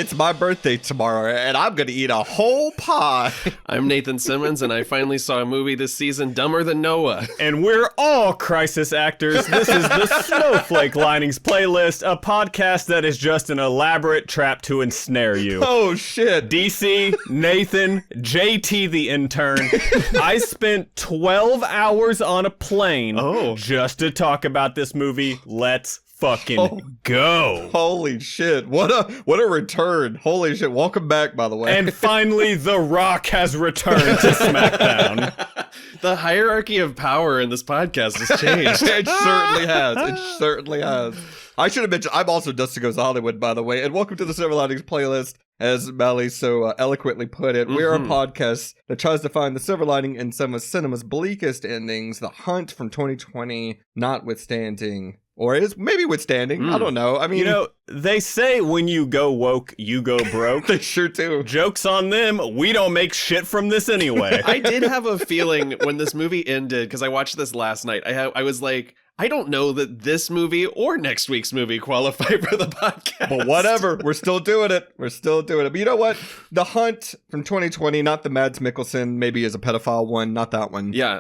It's my birthday tomorrow, and I'm going to eat a whole pie. I'm Nathan Simmons, and I finally saw a movie this season, Dumber Than Noah. And we're all crisis actors. This is the Snowflake Linings Playlist, a podcast that is just an elaborate trap to ensnare you. Oh, shit. DC, Nathan, JT the intern. I spent 12 hours on a plane just to talk about this movie. Let's fucking go. Holy shit. What a return. Holy shit. Welcome back, by the way. And finally, The Rock has returned to SmackDown. The hierarchy of power in this podcast has changed. It certainly has. It certainly has. I should have mentioned, I'm also Dustin Goes to Hollywood, by the way, and welcome to the Silver Linings Playlist. As Mally so eloquently put it, we are a podcast that tries to find the silver lining in some of cinema's bleakest endings, The Hunt from 2020 notwithstanding. Or is maybe withstanding. I don't know. I mean, you know, they say when you go woke, you go broke. They sure do. Joke's on them. We don't make shit from this anyway. I did have a feeling when this movie ended, because I watched this last night, I was like, I don't know that this movie or next week's movie qualify for the podcast. But whatever. We're still doing it. We're still doing it. But you know what? The Hunt from 2020, not the Mads Mikkelsen, maybe is a pedophile one, not that one. Yeah.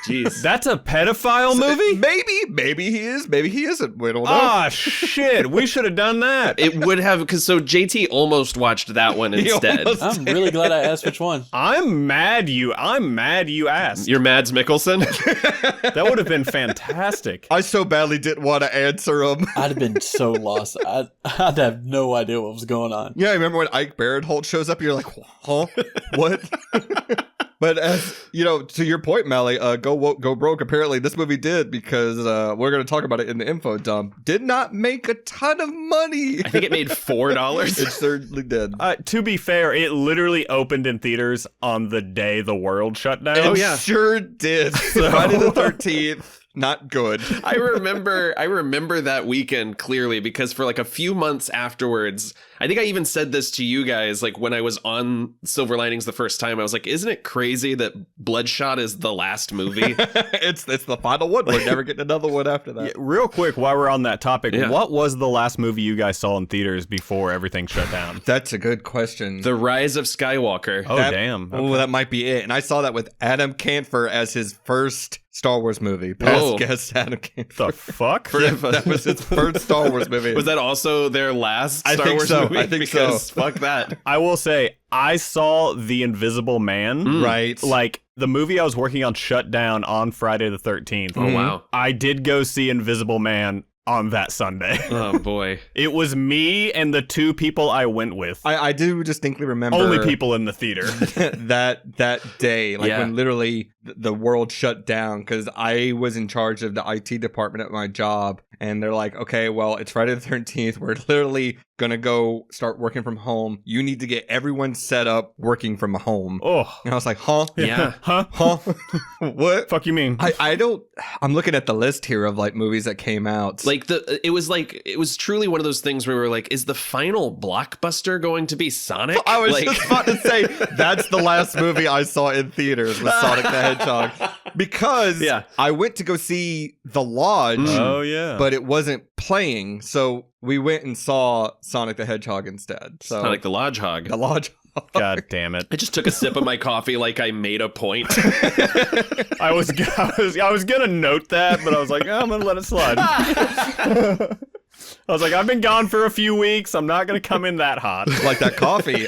Jeez. That's a pedophile movie? Maybe he is. Maybe he isn't. We don't know. Ah, shit. We should have done that. It would have, because so JT almost watched that one instead. I'm really glad I asked which one. I'm mad you asked. You're Mads Mikkelsen? That would have been fantastic. I so badly didn't want to answer him. I'd have been so lost. I'd have no idea what was going on. Yeah, I remember when Ike Barinholtz shows up, you're like, huh? What? But as you know, to your point, Mally, go woke, go broke. Apparently, this movie did, because we're going to talk about it in the info dump. Did not make a ton of money. I think it made $4. It certainly did. To be fair, it literally opened in theaters on the day the world shut down. It sure did. Friday the 13th. Not good. I remember that weekend clearly, because for like a few months afterwards, I think I even said this to you guys, like when I was on Silver Linings the first time, I was like, isn't it crazy that Bloodshot is the last movie? It's the final one. We're never getting another one after that. Yeah, real quick, while we're on that topic, what was the last movie you guys saw in theaters before everything shut down? That's a good question. The Rise of Skywalker. Damn. Okay. Oh, that might be it. And I saw that with Adam Canfer as his first Star Wars movie. Past guest Adam Canfer. The fuck? That was his first Star Wars movie. Was that also their last Star Wars movie? I think because so. Fuck that. I will say, I saw The Invisible Man. Right. Like, the movie I was working on shut down on Friday the 13th. Oh, wow. I did go see Invisible Man on that Sunday. Oh, boy. It was me and the two people I went with. I do distinctly remember. Only people in the theater. that day, like when literally the world shut down, because I was in charge of the IT department at my job. And they're like, okay, well, it's Friday the 13th. We're literally going to go start working from home. You need to get everyone set up working from home. Oh. And I was like, huh? Yeah. Huh? What? Fuck you mean? I'm looking at the list here of like movies that came out. Like it was truly one of those things where we were like, is the final blockbuster going to be Sonic? I was just about to say, that's the last movie I saw in theaters was Sonic the Hedgehog. Because I went to go see The Lodge. Oh, yeah. But it wasn't playing, so we went and saw Sonic the Hedgehog instead. So Sonic the Lodgehog. The Lodgehog. God damn it. I just took a sip of my coffee like I made a point. I was gonna note that, but I was like, I'm gonna let it slide. I was like, I've been gone for a few weeks. I'm not going to come in that hot. Like that coffee.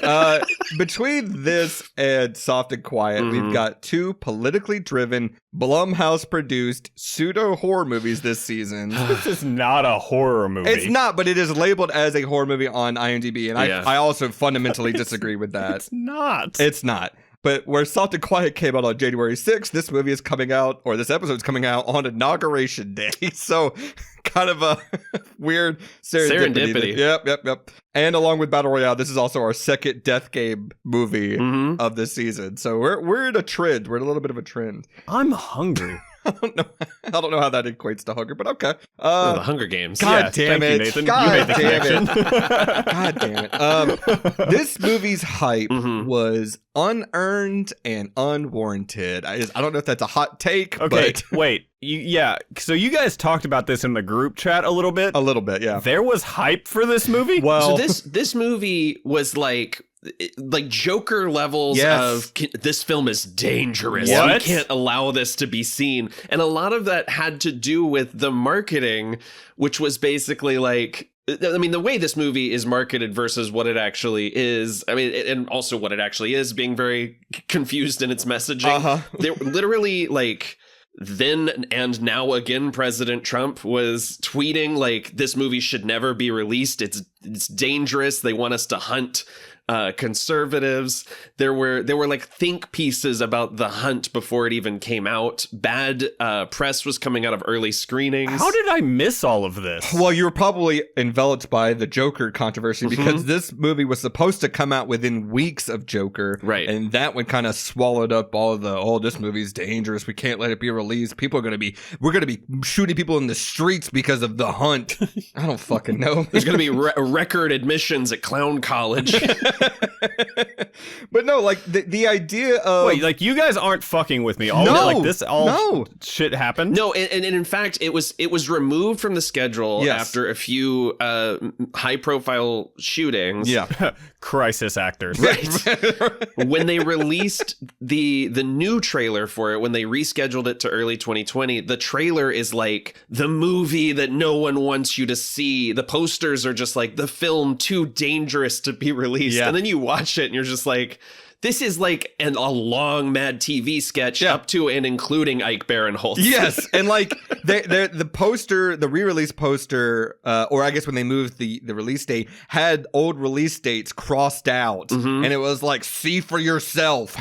Between this and Soft and Quiet, we've got two politically driven, Blumhouse-produced pseudo-horror movies this season. This is not a horror movie. It's not, but it is labeled as a horror movie on IMDb, and I also fundamentally disagree with that. It's not. It's not. But where Soft and Quiet came out on January 6th, this movie is coming out, or this episode is coming out on Inauguration Day. So kind of a weird serendipity. Yep. And along with Battle Royale, this is also our second Death Game movie of this season. So we're in a trend. We're in a little bit of a trend. I'm hungry. I don't know how that equates to hunger, but okay. The Hunger Games. God damn thank it, you, Nathan. God You made the damn connection. God damn it. This movie's hype was unearned and unwarranted. I don't know if that's a hot take, Okay, but wait. So you guys talked about this in the group chat a little bit. a little bit, yeah. There was hype for this movie? Well, So this movie was like Joker levels of this film is dangerous. What? We can't allow this to be seen. And a lot of that had to do with the marketing, which was basically like, I mean, the way this movie is marketed versus what it actually is. I mean, and also what it actually is being very confused in its messaging. They're literally like, then and now again, President Trump was tweeting like, this movie should never be released. It's dangerous. They want us to hunt conservatives. There were like think pieces about The Hunt before it even came out. Bad press was coming out of early screenings. How did I miss all of this? well, you were probably enveloped by the Joker controversy because this movie was supposed to come out within weeks of Joker. Right. And that one kind of swallowed up all of the, this movie's dangerous. We can't let it be released. We're going to be shooting people in the streets because of The Hunt. I don't fucking know. There's going to be record admissions at Clown College. But no, like the idea of Wait, like you guys aren't fucking with me. Shit happened? No, and in fact, it was removed from the schedule after a few high profile shootings. yeah. Crisis actors. Right. When they released the new trailer for it, when they rescheduled it to early 2020, the trailer is like the movie that no one wants you to see. The posters are just like the film too dangerous to be released. Yeah. And then you watch it and you're just like, this is like a long Mad TV sketch up to and including Ike Barinholtz. Yes, and like the poster, the re-release poster, or I guess when they moved the release date, had old release dates crossed out, and it was like "see for yourself"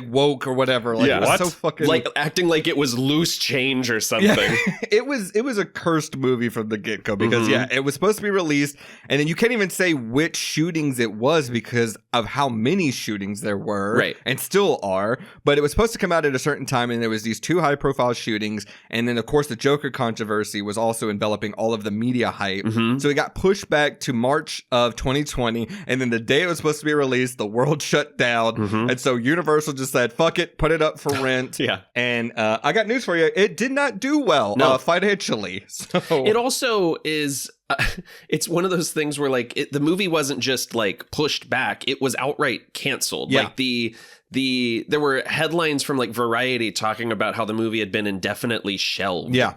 #woke or whatever. Like, it was so fucking like acting like it was loose change or something. Yeah. It was a cursed movie from the get-go because it was supposed to be released, and then you can't even say which shootings it was because of how many shootings there were, right, and still are. But it was supposed to come out at a certain time, and there was these two high-profile shootings, and then of course the Joker controversy was also enveloping all of the media hype. So it got pushed back to March of 2020, and then the day it was supposed to be released, the world shut down, and so Universal just said, "Fuck it, put it up for rent." And I got news for you: it did not do well financially. So it also is. It's one of those things where like the movie wasn't just like pushed back; it was outright canceled. Like there were headlines from like Variety talking about how the movie had been indefinitely shelved. Yeah,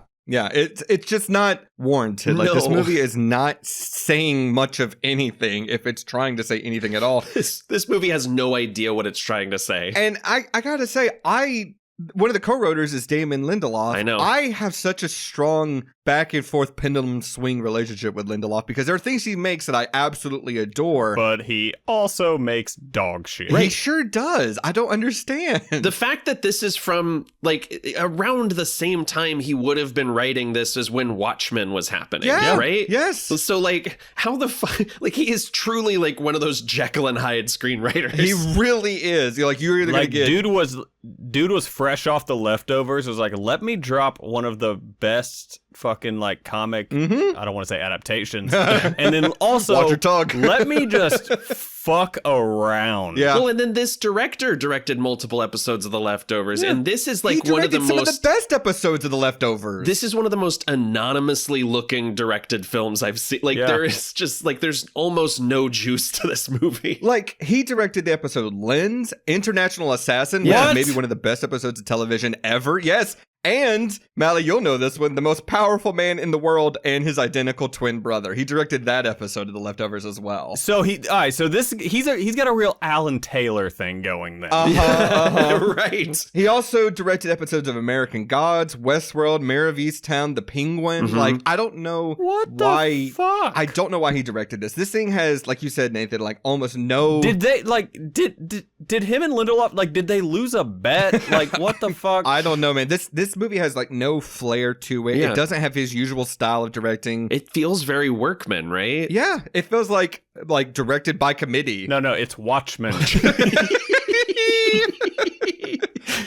it's just not warranted. Like this movie is not saying much of anything if it's trying to say anything at all. This movie has no idea what it's trying to say. And I gotta say, one of the co-writers is Damon Lindelof. I know. I have such a strong back and forth pendulum swing relationship with Lindelof because there are things he makes that I absolutely adore. But he also makes dog shit. He sure does. I don't understand. The fact that this is from like around the same time he would have been writing this as when Watchmen was happening. Right? Yes. So like how the fuck, like he is truly like one of those Jekyll and Hyde screenwriters. He really is. You're either like, gonna get dude was fresh off The Leftovers. It was like, let me drop one of the best fucking like comic, I don't want to say adaptations, and then also watch your tongue. Let me just fuck around. Yeah. Well, and then this director directed multiple episodes of The Leftovers, and this is like one of the some of the best episodes of The Leftovers. This is one of the most anonymously looking directed films I've seen. Like there is just like there's almost no juice to this movie. Like he directed the episode Lens, International Assassin, maybe one of the best episodes of television ever. Yes. And, Mally, you'll know this one, the most powerful man in the world and his identical twin brother. He directed that episode of The Leftovers as well. So he's got a real Alan Taylor thing going there. Right. He also directed episodes of American Gods, Westworld, Mayor of Easttown, The Penguin. Like, I don't know the fuck? I don't know why he directed this. This thing has, like you said, Nathan, like almost no... Did they, like, did him and Lindelof, like, did they lose a bet? Like, what the fuck? I don't know, man. This movie has like no flair to it. It doesn't have his usual style of directing. It feels very Workman, right? Yeah, it feels like directed by committee. No, it's Watchmen.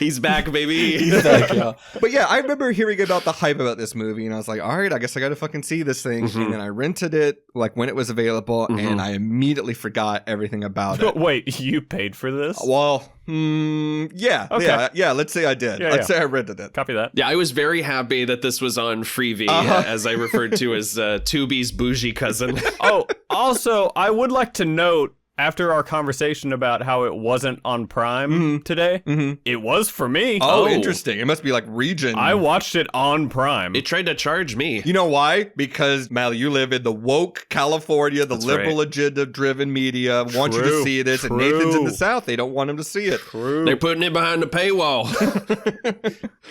He's back, baby. He's back, yeah. But yeah, I remember hearing about the hype about this movie, and I was like, all right, I guess I gotta fucking see this thing. And then I rented it like when it was available, and I immediately forgot everything about it. Wait, you paid for this? Well, yeah. Okay. Yeah, let's say I did. Yeah, Let's say I rented it. Copy that. Yeah, I was very happy that this was on Freevee, as I referred to as Tubi's bougie cousin. Oh, also, I would like to note, after our conversation about how it wasn't on Prime today, it was for me. Oh, interesting. It must be like region. I watched it on Prime. It tried to charge me. You know why? Because, Mal, you live in the woke California, the liberal agenda-driven media want you to see this, and Nathan's in the South. They don't want him to see it. True. They're putting it behind the paywall.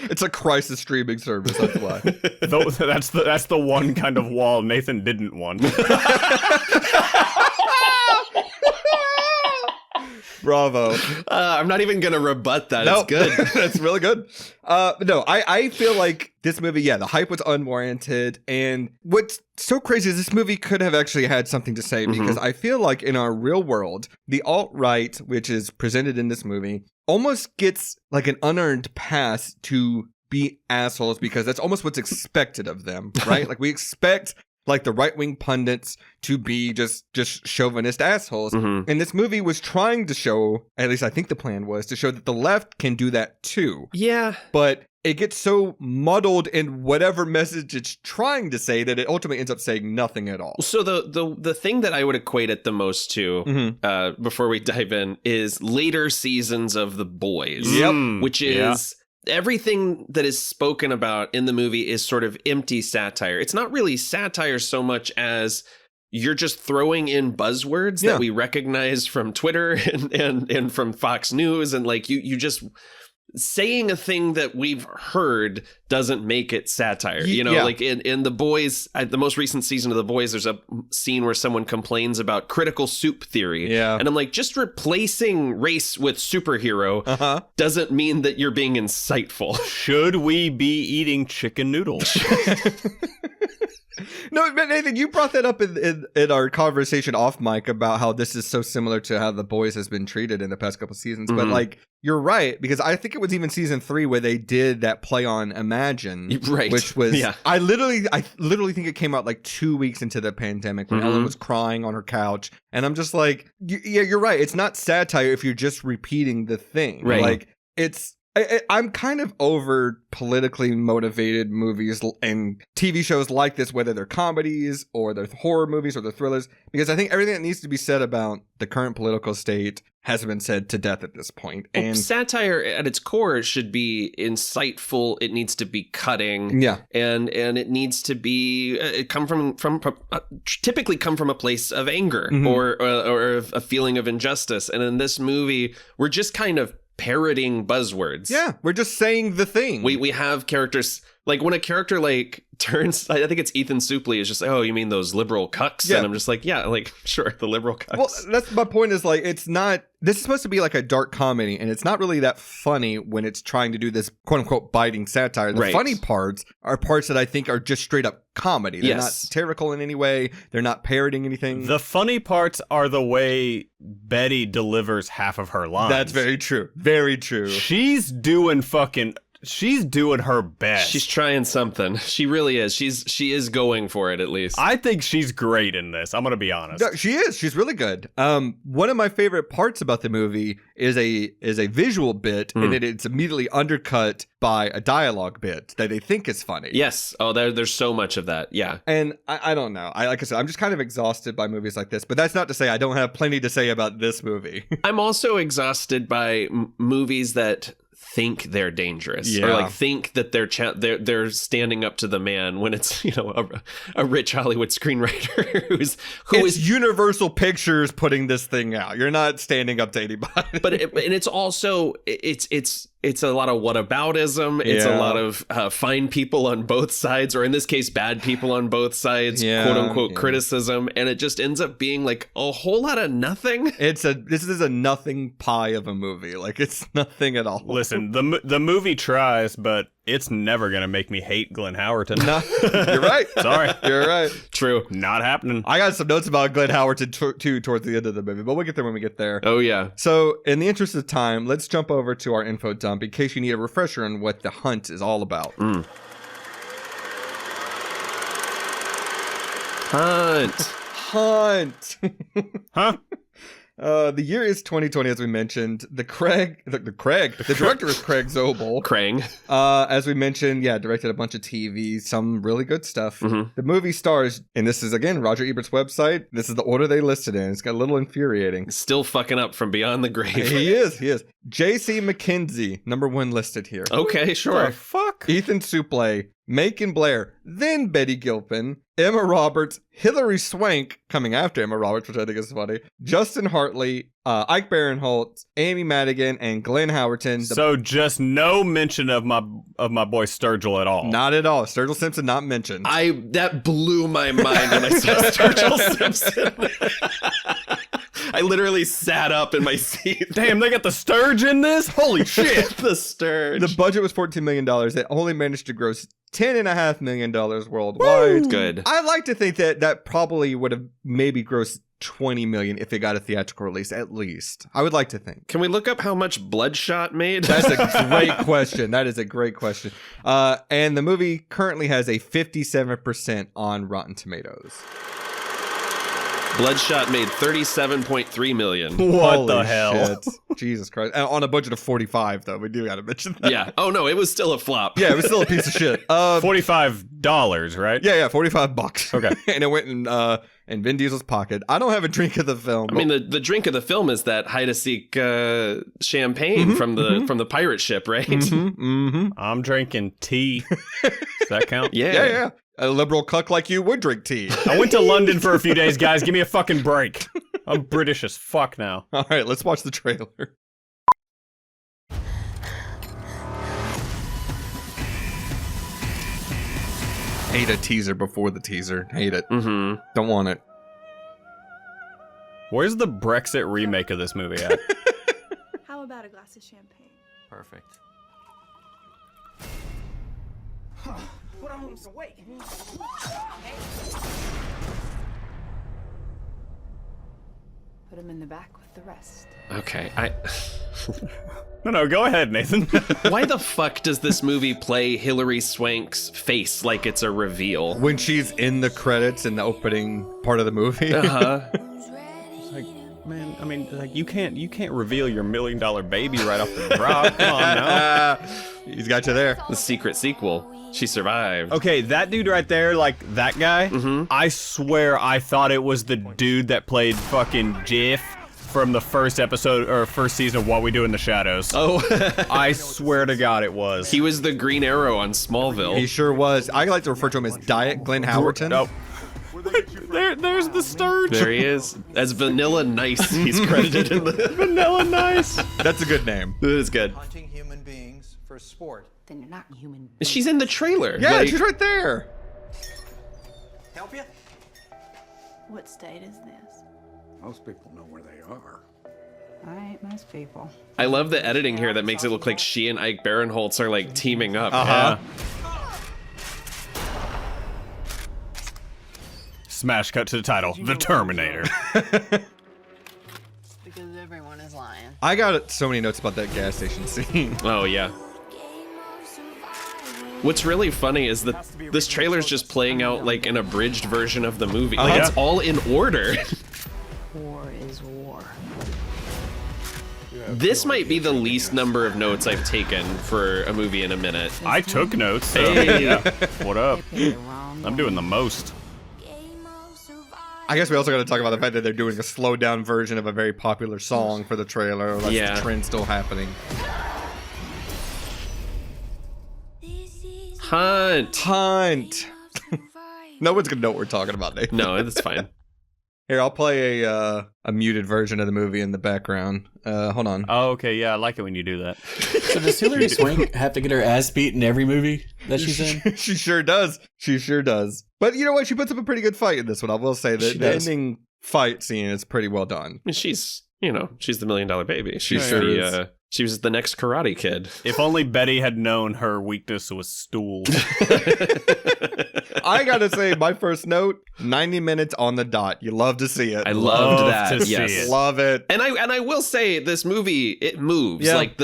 It's a crisis streaming service, that's why. That's the one kind of wall Nathan didn't want. Bravo. I'm not even going to rebut that. Nope. It's good. That's really good. No, I feel like this movie, the hype was unwarranted. And what's so crazy is this movie could have actually had something to say, because I feel like in our real world, the alt-right, which is presented in this movie, almost gets like an unearned pass to be assholes, because that's almost what's expected of them, right? Like we expect like the right-wing pundits to be just chauvinist assholes. And this movie was trying to show, at least I think the plan was, to show that the left can do that too. Yeah. But it gets so muddled in whatever message it's trying to say that it ultimately ends up saying nothing at all. So the thing that I would equate it the most to, before we dive in, is later seasons of The Boys. Yep. Which is... Everything that is spoken about in the movie is sort of empty satire. It's not really satire so much as you're just throwing in buzzwords that we recognize from Twitter and from Fox News. And like you just saying a thing that we've heard doesn't make it satire. You know, like in The Boys, the most recent season of The Boys, there's a scene where someone complains about critical soup theory. Yeah. And I'm like, just replacing race with superhero doesn't mean that you're being insightful. Should we be eating chicken noodles? No, but Nathan, you brought that up in our conversation off mic about how this is so similar to how The Boys has been treated in the past couple seasons. But like, you're right, because I think it was even season 3 where they did that play on Imagine, right? Which was I literally think it came out like 2 weeks into the pandemic when Ellen was crying on her couch, and I'm just like, yeah, you're right. It's not satire if you're just repeating the thing, right? Like it's. I'm kind of over politically motivated movies and TV shows like this, whether they're comedies or they're horror movies or they're thrillers, because I think everything that needs to be said about the current political state has been said to death at this point. And satire at its core should be insightful. It needs to be cutting. Yeah. And it needs to be typically come from a place of anger or a feeling of injustice. And in this movie, we're just kind of parroting buzzwords. Yeah, we're just saying the thing. We have characters, like when a character like turns, I think it's Ethan Suplee is just like, oh, you mean those liberal cucks? Yeah. And I'm just like, yeah, like, sure, the liberal cucks. Well, that's my point, is like, it's not, this is supposed to be like a dark comedy, and it's not really that funny when it's trying to do this quote unquote biting satire. The funny parts are parts that I think are just straight up comedy. They're not satirical in any way. They're not parroting anything. The funny parts are the way Betty delivers half of her lines. That's very true. Very true. She's doing her best. She's trying something. She really is. She is going for it, at least. I think she's great in this. I'm going to be honest. No, she is. She's really good. One of my favorite parts about the movie is a visual bit, and it's immediately undercut by a dialogue bit that they think is funny. Yes. Oh, there's so much of that. Yeah. And I don't know. Like I said, I'm just kind of exhausted by movies like this, but that's not to say I don't have plenty to say about this movie. I'm also exhausted by movies that think they're dangerous, or like think that they're standing up to the man, when it's, you know, a rich Hollywood screenwriter who is Universal Pictures putting this thing out. You're not standing up to anybody. But it's also it's a lot of whataboutism. It's a lot of fine people on both sides, or in this case, bad people on both sides, quote unquote criticism. And it just ends up being like a whole lot of nothing. This is a nothing pie of a movie. Like, it's nothing at all. Listen, the movie tries, but it's never going to make me hate Glenn Howerton. No, you're right. Sorry. You're right. True. Not happening. I got some notes about Glenn Howerton too towards the end of the movie, but we'll get there when we get there. Oh, yeah. So, in the interest of time, let's jump over to our info dump in case you need a refresher on what The Hunt is all about. Hunt. Huh? The year is 2020, as we mentioned. The director is Craig Zobel. Krang. As we mentioned, directed a bunch of TV, some really good stuff. Mm-hmm. The movie stars, and this is again Roger Ebert's website. This is the order they listed in. It's got a little infuriating. Still fucking up from beyond the grave. He is. J.C. MacKenzie, number 1 listed here. Okay, sure. The fuck? Ethan Suplee, Macon Blair, then Betty Gilpin, Emma Roberts, Hilary Swank, coming after Emma Roberts, which I think is funny, Justin Hartley, Ike Barinholtz, Amy Madigan, and Glenn Howerton. So just no mention of my boy Sturgill at all. Not at all. Sturgill Simpson not mentioned. That blew my mind when I saw Sturgill Simpson. I literally sat up in my seat. Damn, they got the Sturge in this? Holy shit. The Sturge. The budget was $14 million. It only managed to gross $10.5 million worldwide. Woo! Good. I like to think that probably would have maybe grossed $20 million if it got a theatrical release, at least. I would like to think. Can we look up how much Bloodshot made? That's a great question. That is a great question. And the movie currently has a 57% on Rotten Tomatoes. Bloodshot made $37.3 million. What the hell? Shit. Jesus Christ. And on a budget of 45, though. We do got to mention that. Yeah. Oh, no, it was still a flop. Yeah, it was still a piece of shit. $45, right? Yeah, $45. Okay. And it went in Vin Diesel's pocket. I don't have a drink of the film. I mean, the drink of the film is that hide-and-seek champagne from the pirate ship, right? I'm drinking tea. Does that count? Yeah. A liberal cuck like you would drink tea. I went to London for a few days, guys. Give me a fucking break. I'm British as fuck now. All right, let's watch the trailer. Hate a teaser before the teaser. Hate it. Mm-hmm. Don't want it. Where's the Brexit remake of this movie at? How about a glass of champagne? Perfect. Put on some weight. Put him in the back with the rest. Okay, No, go ahead, Nathan. Why the fuck does this movie play Hilary Swank's face like it's a reveal? When she's in the credits in the opening part of the movie. Uh-huh. Like, man, I mean, like you can't reveal your $1 million baby right off the drop. Come on now. He's got you there. The secret sequel. She survived. Okay, that dude right there, like that guy, I swear I thought it was the dude that played fucking Jeff from the first episode or first season of What We Do in the Shadows. Oh. I swear to God it was. He was the Green Arrow on Smallville. He sure was. I like to refer to him as Diet Glenn Howerton. Oh. There's the Sturge. There he is. As Vanilla Nice, he's credited in the... Vanilla Nice. That's a good name. It is good. Hunting human beings for sport. Then you're not human. She's in the trailer. Yeah, like, she's right there. Help you? What state is this? Most people know where they are. All right, most people. I love the editing here that makes it look like she and Ike Barinholtz are like teaming up. Uh-huh. Smash cut to the title, The Terminator. Because everyone is lying. I got so many notes about that gas station scene. Oh, yeah. What's really funny is that this trailer's just playing out like an abridged version of the movie. Like, it's all in order. War is war. This might be the least number of notes I've taken for a movie in a minute. I took notes. So, Hey. yeah. What up? They picked the wrong I'm doing the most. I guess we also got to talk about the fact that they're doing a slowed down version of a very popular song for the trailer. That's Yeah. the trend still happening. Hunt. No one's gonna know what we're talking about, Nathan. No, that's fine. Here, I'll play a muted version of the movie in the background. Hold on. Oh, okay, yeah, I like it when you do that. So does Hilary Swank have to get her ass beat in every movie that she's in? She sure does. She sure does. But you know what? She puts up a pretty good fight in this one. I will say that She the does. ending fight scene is pretty well done. She's you know, she's the $1 Million Baby. She sure is. She was the next Karate Kid. If only Betty had known her weakness was stools. I gotta say, my first note: 90 minutes on the dot. You love to see it. I loved that. to see Yes, it. Love it. And I will say, this movie, it moves. Yeah. Like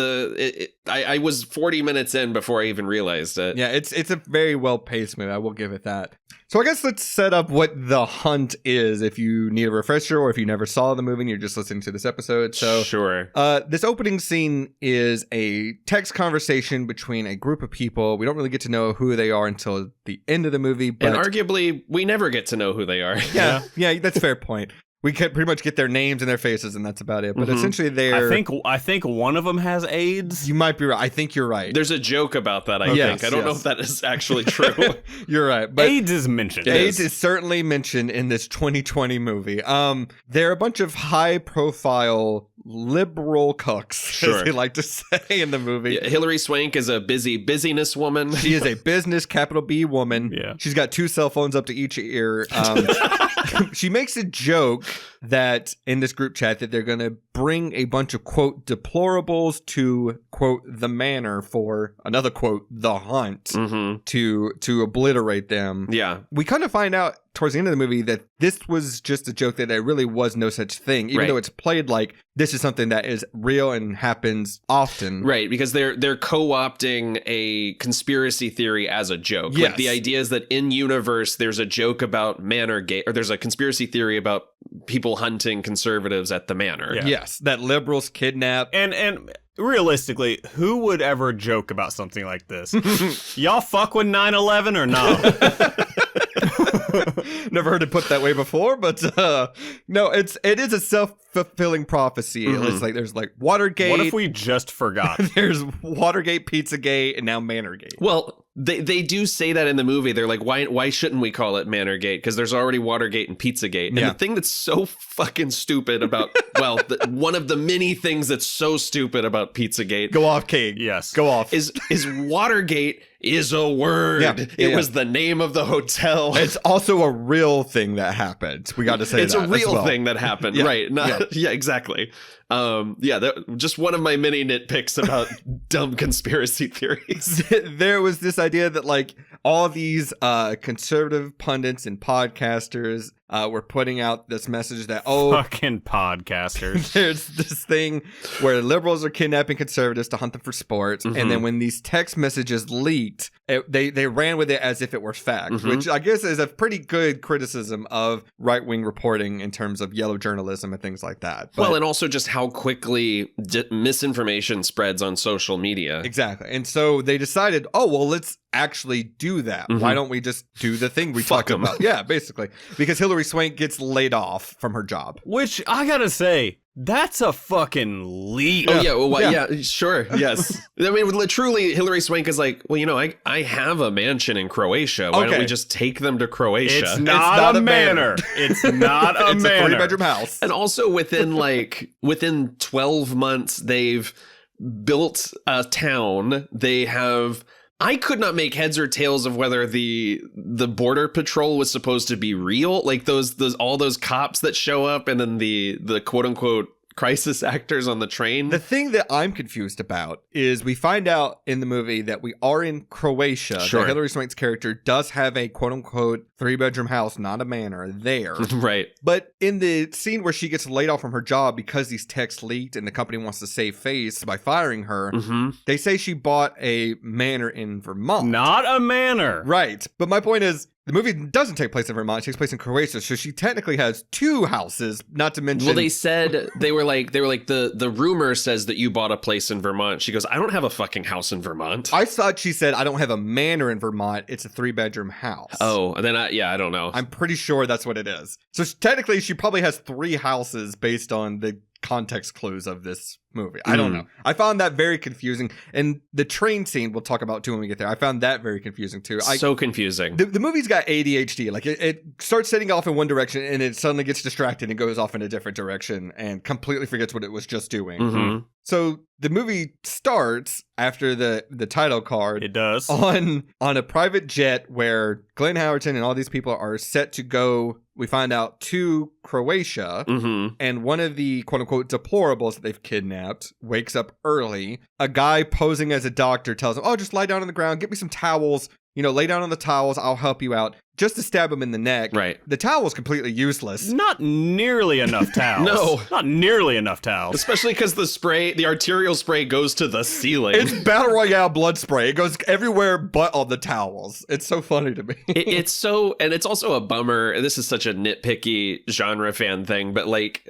I was 40 minutes in before I even realized it. Yeah, it's a very well paced movie. I will give it that. So I guess let's set up what The Hunt is if you need a refresher or if you never saw the movie and you're just listening to this episode. So Sure. This opening scene is a text conversation between a group of people. We don't really get to know who they are until the end of the movie. But And arguably, we never get to know who they are. yeah, that's a fair point. We can pretty much get their names and their faces, and that's about it. But essentially, they're... I think one of them has AIDS. You might be right. I think you're right. There's a joke about that, I Yes, think. I don't know yes. if that is actually true. You're right. But AIDS is mentioned. AIDS is certainly mentioned in this 2020 movie. They're a bunch of high-profile liberal cucks, Sure. as they like to say in the movie. Yeah, Hilary Swank is a busyness woman. She is a business, capital B woman. Yeah. She's got 2 cell phones up to each ear. She makes a joke that in this group chat that they're going to bring a bunch of, quote, deplorables to, quote, the manor for another, quote, the hunt to obliterate them. Yeah. We kind of find out towards the end of the movie that this was just a joke, that there really was no such thing, even Right. though it's played like this is something that is real and happens often. Right, because they're co-opting a conspiracy theory as a joke. Yes. Like the idea is that in universe there's a joke about manor gate, or there's a conspiracy theory about people hunting conservatives at the manor. Yeah. Yes, that liberals kidnap. And realistically, who would ever joke about something like this? Y'all fuck with 9/11 or no? Never heard it put that way before, but no, it is a self-fulfilling prophecy. It's like there's like Watergate. What if we just forgot? There's Watergate, Pizzagate, and now Manorgate. Well, they do say that in the movie. They're like, why shouldn't we call it Manorgate? Because there's already Watergate and Pizzagate. And Yeah. the thing that's so fucking stupid about, well, one of the many things that's so stupid about Pizzagate Go off, King. Yes. Go off. is Watergate is a word. Yeah, It yeah. was the name of the hotel. It's also a real thing that happened. We got to say It's that a as real well. thing that happened, Yeah, right? Yeah, exactly. Just one of my many nitpicks about dumb conspiracy theories. There was this idea that like all these conservative pundits and podcasters were putting out this message that Fucking podcasters. there's this thing where liberals are kidnapping conservatives to hunt them for sport, and then when these text messages leaked, they ran with it as if it were fact, which I guess is a pretty good criticism of right-wing reporting in terms of yellow journalism and things like that. But, Well, and also just how quickly misinformation spreads on social media. exactly. And so they decided, let's actually do that. Why don't we just do the thing we Fuck talked 'em. about? Yeah, basically. Because Hilary Swank gets laid off from her job. Which I gotta say, that's a fucking leap. Oh, yeah. Well, Yeah. yeah, sure. Yes. I mean, truly, Hilary Swank is like, well, you know, I have a mansion in Croatia. Why don't Okay. we just take them to Croatia? It's not a manor. It's not a It's manor. a 3-bedroom house. And also within 12 months, they've built a town. They have... I could not make heads or tails of whether the border patrol was supposed to be real, like those all those cops that show up, and then the quote unquote crisis actors on the train. The thing that I'm confused about is we find out in the movie that we are in Croatia. Sure. That Hilary Swank's character does have a quote-unquote 3-bedroom house, not a manor, there. Right. But in the scene where she gets laid off from her job because these texts leaked and the company wants to save face by firing her, they say she bought a manor in Vermont. Not a manor. Right. But my point is, the movie doesn't take place in Vermont. It takes place in Croatia. So she technically has 2 houses, not to mention... Well, they said they were like the rumor says that you bought a place in Vermont. She goes, I don't have a fucking house in Vermont. I thought she said, I don't have a manor in Vermont. It's a 3-bedroom house. Oh, and then I don't know. I'm pretty sure that's what it is. So technically, she probably has 3 houses based on the context clues of this movie. I don't know. I found that very confusing. And the train scene, we'll talk about too when we get there. I found that very confusing too. So confusing. The movie's got ADHD. Like it starts setting off in one direction and it suddenly gets distracted and goes off in a different direction and completely forgets what it was just doing. So the movie starts after the title card. It does. On a private jet where Glenn Howerton and all these people are set to go, we find out, to Croatia. Mm-hmm. And one of the quote-unquote deplorables that they've kidnapped wakes up early. A guy posing as a doctor tells him, oh, just lie down on the ground, get me some towels. Lay down on the towels, I'll help you out. Just to stab him in the neck. Right. The towel's completely useless. Not nearly enough towels. No. Not nearly enough towels. Especially because the arterial spray goes to the ceiling. It's Battle Royale blood spray. It goes everywhere but on the towels. It's so funny to me. It's so, and it's also a bummer. This is such a nitpicky genre fan thing, but like,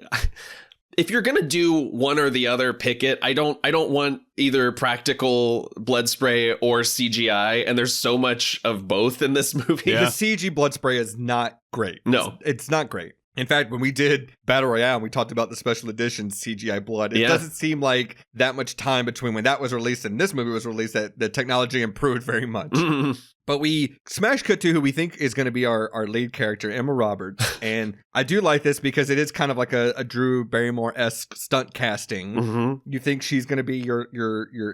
if you're gonna do one or the other, pick it. I don't want either practical blood spray or CGI, and there's so much of both in this movie. The CG blood spray is not great. No. It's not great. In fact, when we did Battle Royale and we talked about the special edition CGI blood, it doesn't seem like that much time between when that was released and this movie was released that the technology improved very much. Mm-hmm. But we smash cut to who we think is going to be our lead character, Emma Roberts. And I do like this because it is kind of like a Drew Barrymore-esque stunt casting. Mm-hmm. You think she's going to be your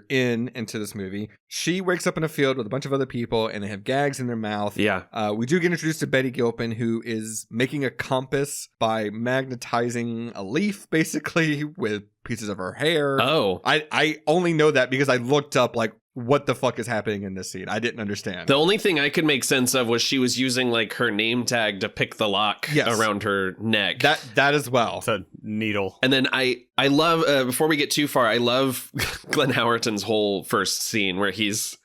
into this movie. She wakes up in a field with a bunch of other people and they have gags in their mouth. Yeah. We do get introduced to Betty Gilpin, who is making a compass by magnetizing a leaf, basically, with pieces of her hair. Oh. I only know that because I looked up, like, what the fuck is happening in this scene? I didn't understand. The only thing I could make sense of was she was using like her name tag to pick the lock around her neck. That as well. It's a needle. And then I love, before we get too far, I love Glenn Howerton's whole first scene where he's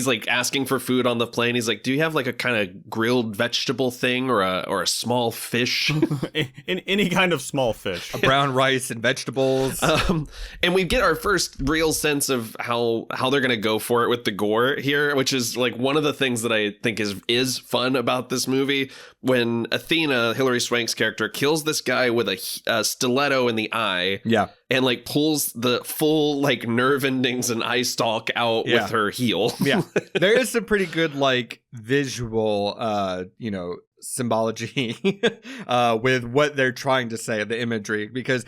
like asking for food on the plane. He's like, do you have like a kind of grilled vegetable thing or a small fish? In any kind of small fish. A brown rice and vegetables. And we get our first real sense of how they're going to go for it with the gore here, which is like one of the things that I think is fun about this movie. When Athena, Hilary Swank's character, kills this guy with a stiletto in the eye. Yeah. And like pulls the full like nerve endings and eye stalk out with her heel. Yeah. There is some pretty good like visual symbology with what they're trying to say, the imagery, because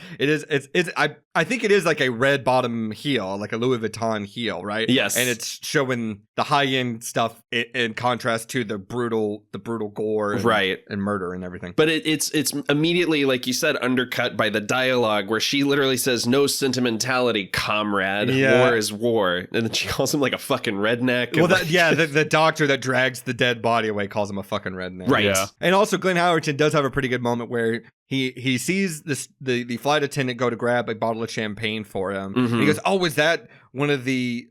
I think it is like a red bottom heel, like a Louis Vuitton heel, right? Yes. And it's showing the high end stuff in contrast to the brutal gore and murder and everything. But it's immediately, like you said, undercut by the dialogue where she literally says, no sentimentality, comrade. Yeah. War is war. And then she calls him like a fucking redneck. Well, the doctor that drags the dead body away calls him a fucking redneck. Right. Yeah. And also Glenn Howerton does have a pretty good moment where he sees the flight attendant go to grab a bottle of champagne for him. Mm-hmm. And he goes, oh, is that one of the,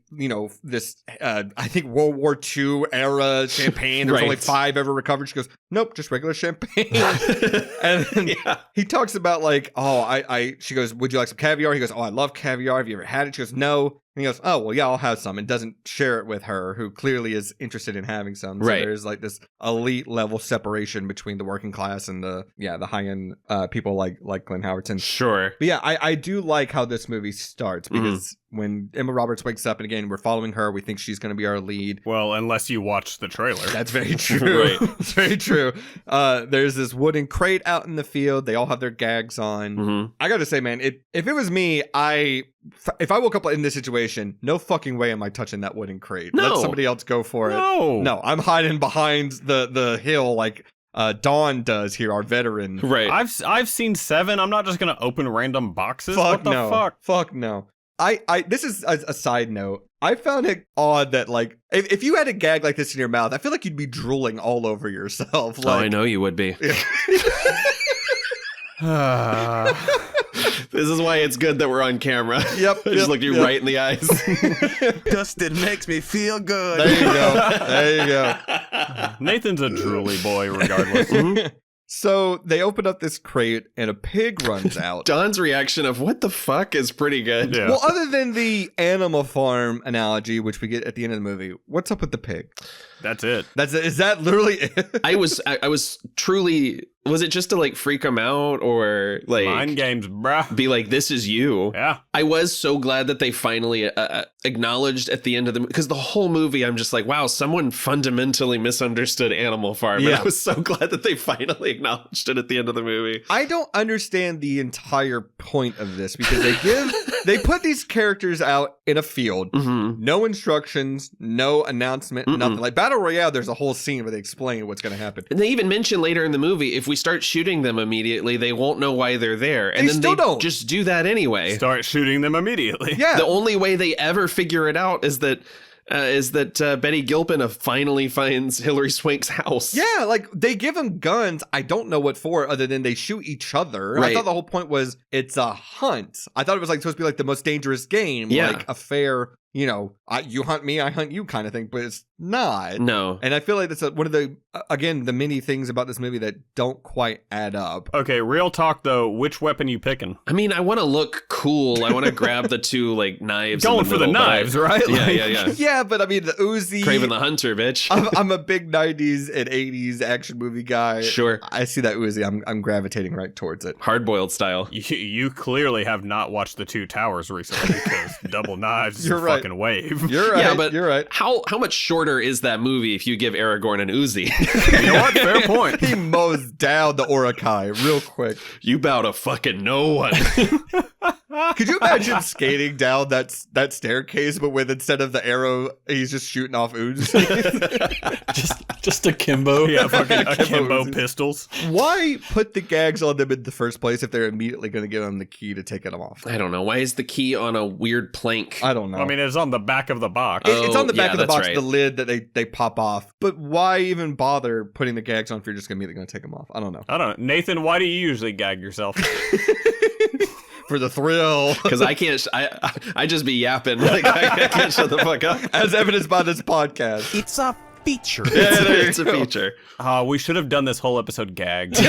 this, I think World War II era champagne? There's only 5 ever recovered. She goes, nope, just regular champagne. And then he talks about like, she goes, would you like some caviar? He goes, oh, I love caviar. Have you ever had it? She goes, no. And he goes, oh, well, yeah, I'll have some. And doesn't share it with her, who clearly is interested in having some. So there's like this elite level separation between the working class and the high-end people like Glenn Howerton. Sure. But yeah, I do like how this movie starts because when Emma Roberts wakes up, and again, we're following her, we think she's going to be our lead. Well, unless you watch the trailer. That's very true. Right. It's very true. There's this wooden crate out in the field. They all have their gags on. Mm-hmm. I got to say, man, if it was me, if I woke up in this situation, no fucking way am I touching that wooden crate. No. Let somebody else go for it. No, I'm hiding behind the hill like Dawn does here, our veteran. Right. I've seen 7. I'm not just gonna open random boxes. Fuck what the no. fuck? Fuck no. This is a side note. I found it odd that like if you had a gag like this in your mouth, I feel like you'd be drooling all over yourself. Like, I know you would be. This is why it's good that we're on camera. Yep. I just looked you right in the eyes. Dustin makes me feel good. There you go. Nathan's a drooly boy, regardless. So they open up this crate and a pig runs out. Don's reaction of what the fuck is pretty good. Yeah. Well, other than the Animal Farm analogy, which we get at the end of the movie, what's up with the pig? That's it. Is that literally it? I was truly. Was it just to like freak him out or like mind games, bruh? Be like, this is you. Yeah. I was so glad that they finally acknowledged at the end of the because the whole movie I'm just like, wow, someone fundamentally misunderstood Animal Farm. And I was so glad that they finally acknowledged it at the end of the movie. I don't understand the entire point of this because they put these characters out in a field, no instructions, no announcement, nothing. Like Battle Royale, there's a whole scene where they explain what's going to happen. And they even mention later in the movie, if we start shooting them immediately, they won't know why they're there. And they then still they don't. Just do that anyway. Start shooting them immediately. Yeah. The only way they ever figure it out is that Betty Gilpin finally finds Hilary Swank's house. Yeah, like they give them guns. I don't know what for other than they shoot each other. Right. I thought the whole point was it's a hunt. I thought it was like supposed to be like the most dangerous game, like a fair, you hunt me, I hunt you kind of thing, but it's not. No. And I feel like that's one of the, again, the many things about this movie that don't quite add up. Okay, real talk though, which weapon you picking? I mean, I want to look cool. I want to grab the two like knives. Going for the knives, right? Yeah. Yeah, but I mean, the Uzi. Craven the Hunter, bitch. I'm a big 90s and 80s action movie guy. Sure. I see that Uzi. I'm gravitating right towards it. Hard-boiled style. You clearly have not watched The Two Towers recently because double knives is a fucking wave. You're right. Yeah, but you're right. How much shorter is that movie if you give Aragorn an Uzi? You know what? Fair point. He mows down the Urukai real quick. You bow to fucking no one. Could you imagine skating down that staircase, but with instead of the arrow, he's just shooting off ooze? just a kimbo. Yeah, fucking akimbo pistols. Why put the gags on them in the first place if they're immediately going to give them the key to take them off? I don't know. Why is the key on a weird plank? I don't know. I mean, it's on the back of the box. It's on the back of the box, right. the lid that they pop off. But why even bother putting the gags on if you're just immediately going to take them off? I don't know. Nathan, why do you usually gag yourself? For the thrill. Because I can't, I just be yapping. Like, I can't shut the fuck up. As evidenced by this podcast. It's a feature. It's a feature. We should have done this whole episode gagged.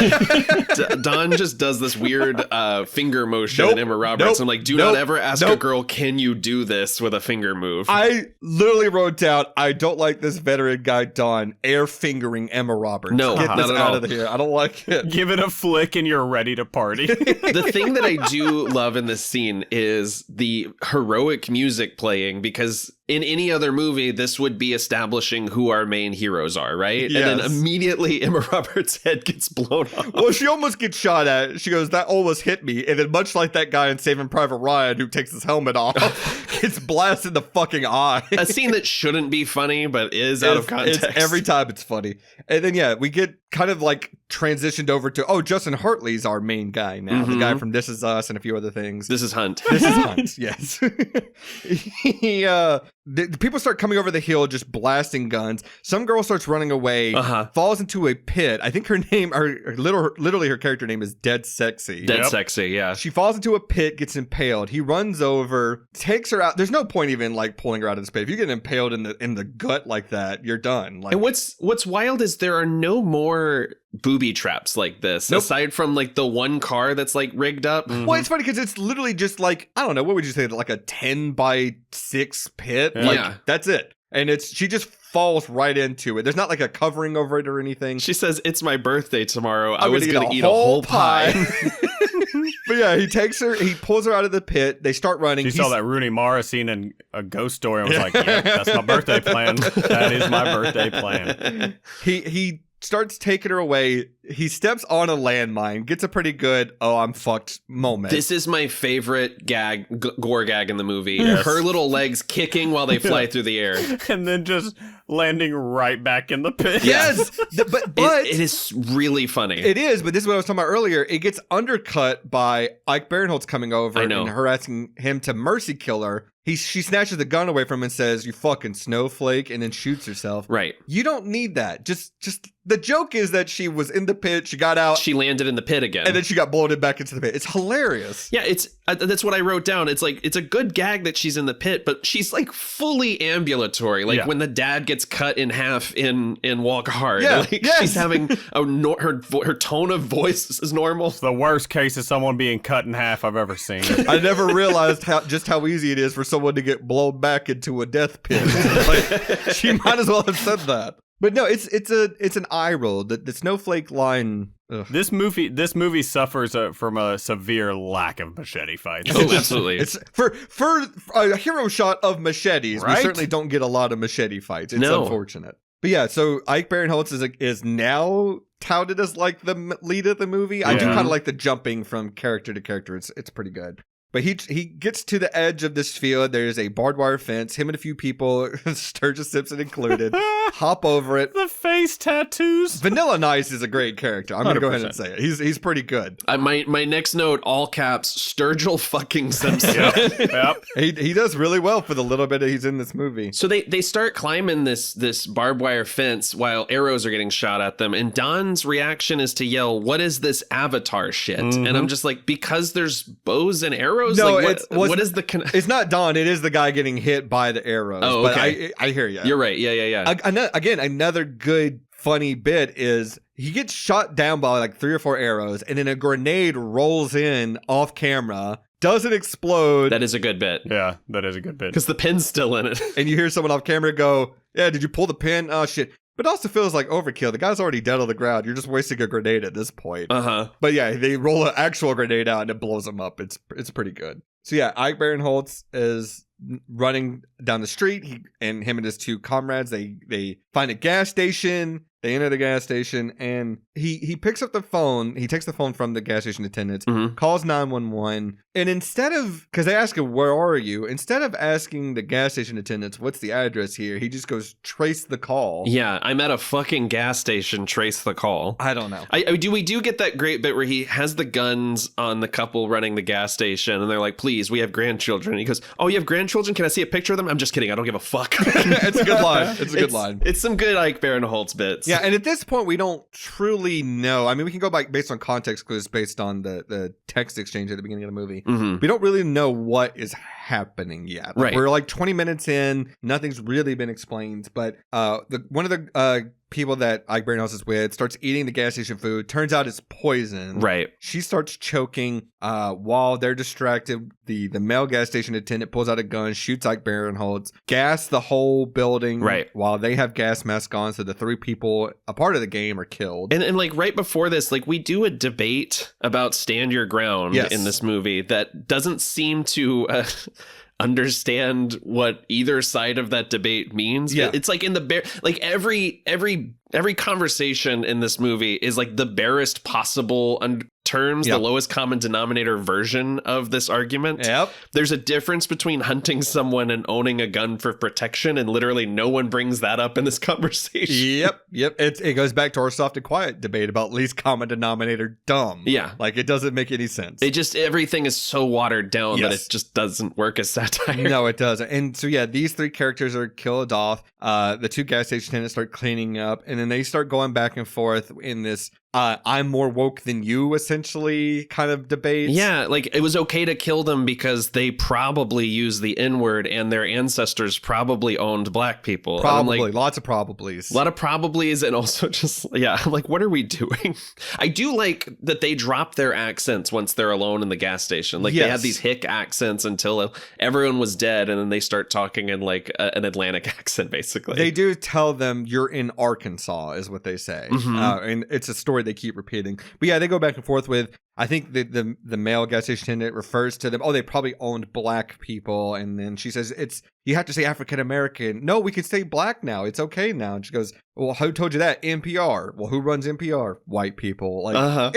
Don just does this weird finger motion at Emma Roberts. I'm like, do not ever ask a girl, can you do this with a finger move? I literally wrote down, I don't like this veteran guy, Don, air fingering Emma Roberts. No, Get this not at out all. of here. I don't like it. Give it a flick and you're ready to party. The thing that I do love in this scene is the heroic music playing, because in any other movie, this would be establishing who our main heroes are, right? Yes. And then immediately Emma Roberts' head gets blown off. Well, she almost gets shot at. She goes, that almost hit me. And then much like that guy in Saving Private Ryan who takes his helmet off, gets blasted in the fucking eye. A scene that shouldn't be funny, but is out of context. Every time it's funny. And then, we get kind of like transitioned over to, Justin Hartley's our main guy now. The guy from This Is Us and a few other things. This is Hunt. This is Hunt, yes. The people start coming over the hill just blasting guns. Some girl starts running away, falls into a pit. I think her name, literally her character name is Dead Sexy. Dead Sexy, yeah. She falls into a pit, gets impaled. He runs over, takes her out. There's no point even like pulling her out of this pit. If you get impaled in the gut like that, you're done. Like, and what's wild is there are no more booby traps like this, aside from like the one car that's like rigged up. Well, it's funny because it's literally just like, I don't know, what would you say, like a 10x6 pit? Yeah. Like, that's it. And she just falls right into it. There's not like a covering over it or anything. She says, it's my birthday tomorrow. I I'm was going to eat a whole pie. But yeah, he takes her, he pulls her out of the pit. They start running. She saw that Rooney Mara scene in A Ghost Story and was like, yeah, that's my birthday plan. That is my birthday plan. He starts taking her away. He steps on a landmine, gets a pretty good, I'm fucked moment. This is my favorite gore gag in the movie. Yes. Her little legs kicking while they fly through the air. And then just landing right back in the pit. Yes! But it is really funny. It is, but this is what I was talking about earlier. It gets undercut by Ike Barinholtz coming over and her asking him to mercy kill her. She snatches the gun away from him and says, "You fucking snowflake," and then shoots herself. Right. You don't need that. Just the joke is that she was in the the pit, she got out, she landed in the pit again, and then she got bloated back into the pit. It's hilarious. Yeah, it's that's what I wrote down. It's like, it's a good gag that she's in the pit, but she's like fully ambulatory. Like when the dad gets cut in half in Walk Hard, she's having her tone of voice is normal. It's the worst case of someone being cut in half I've ever seen. I never realized just how easy it is for someone to get blown back into a death pit. Like, she might as well have said that. But no, it's an eye roll. The snowflake line. Ugh. This movie suffers from a severe lack of machete fights. Oh, absolutely. It's for a hero shot of machetes. Right? We certainly don't get a lot of machete fights. It's unfortunate. But yeah, so Ike Barinholtz is now touted as like the lead of the movie. I do kind of like the jumping from character to character. It's pretty good. But he gets to the edge of this field. There's a barbed wire fence. Him and a few people, Sturgis Simpson included, hop over it. The face tattoos. Vanilla Nice is a great character. I'm going to go ahead and say it. He's pretty good. My next note, all caps, Sturgill fucking Simpson. Yep. He does really well for the little bit that he's in this movie. So they start climbing this barbed wire fence while arrows are getting shot at them. And Don's reaction is to yell, "What is this Avatar shit?" And I'm just like, because there's bows and arrows? No, like, what is the... It's not Don. It is the guy getting hit by the arrows. Oh, okay. But I hear you. You're right. Yeah. Again, another good, funny bit is he gets shot down by like 3 or 4 arrows, and then a grenade rolls in off camera, doesn't explode. That is a good bit. Yeah, that is a good bit. Because the pin's still in it. And you hear someone off camera go, "Yeah, did you pull the pin? Oh, shit." But it also feels like overkill. The guy's already dead on the ground. You're just wasting a grenade at this point. But yeah, they roll an actual grenade out and it blows him up. It's pretty good. So yeah, Ike Barinholtz is running down the street. Him and his 2 comrades, they find a gas station. They enter the gas station, and he picks up the phone. He takes the phone from the gas station attendants, calls 911, and instead of, because they ask him, "Where are you?" Instead of asking the gas station attendants, "What's the address here?" he just goes, "Trace the call." Yeah, I'm at a fucking gas station, trace the call. I don't know. We do get that great bit where he has the guns on the couple running the gas station, and they're like, "Please, we have grandchildren." And he goes, "Oh, you have grandchildren? Can I see a picture of them?" I'm just kidding. I don't give a fuck. It's a good line. It's a good line. It's some good Ike Barinholtz bits. Yeah, and at this point, we don't truly know. I mean, we can go back based on context clues based on the text exchange at the beginning of the movie. We don't really know what is happening yet. Right. We're like 20 minutes in. Nothing's really been explained. But one of the people that Ike Barinholtz is with starts eating the gas station food. Turns out it's poison. Right. She starts choking while they're distracted. The male gas station attendant pulls out a gun, shoots Ike Barinholtz, gas the whole building. Right. While they have gas masks on, so the 3 people a part of the game are killed. And like right before this, like we do a debate about stand your ground in this movie that doesn't seem to understand what either side of that debate means. Yeah. It's like in the like every conversation in this movie is like the barest possible terms, the lowest common denominator version of this argument. Yep. There's a difference between hunting someone and owning a gun for protection, and literally no one brings that up in this conversation. Yep. It goes back to our soft and quiet debate about least common denominator dumb. Yeah. Like it doesn't make any sense. Everything is so watered down that it just doesn't work as satire. No, it doesn't. And so yeah, these 3 characters are killed off. The 2 gas station attendants start cleaning up, and then they start going back and forth in this I'm more woke than you, essentially, kind of debate. Yeah, like it was okay to kill them because they probably use the N-word and their ancestors probably owned black people. Probably, like, lots of probablys. A lot of probablys, and also just, I'm like, what are we doing? I do like that they drop their accents once they're alone in the gas station. Like they had these hick accents until everyone was dead, and then they start talking in like an Atlantic accent, basically. They do tell them you're in Arkansas, is what they say. And it's a story they keep repeating. But yeah, they go back and forth with, I think the male gas station attendant refers to them, oh, they probably owned black people. And then she says, you have to say African American. No, we can say black now. It's okay now. And she goes, well, who told you that? NPR. Well, who runs NPR? White people. Like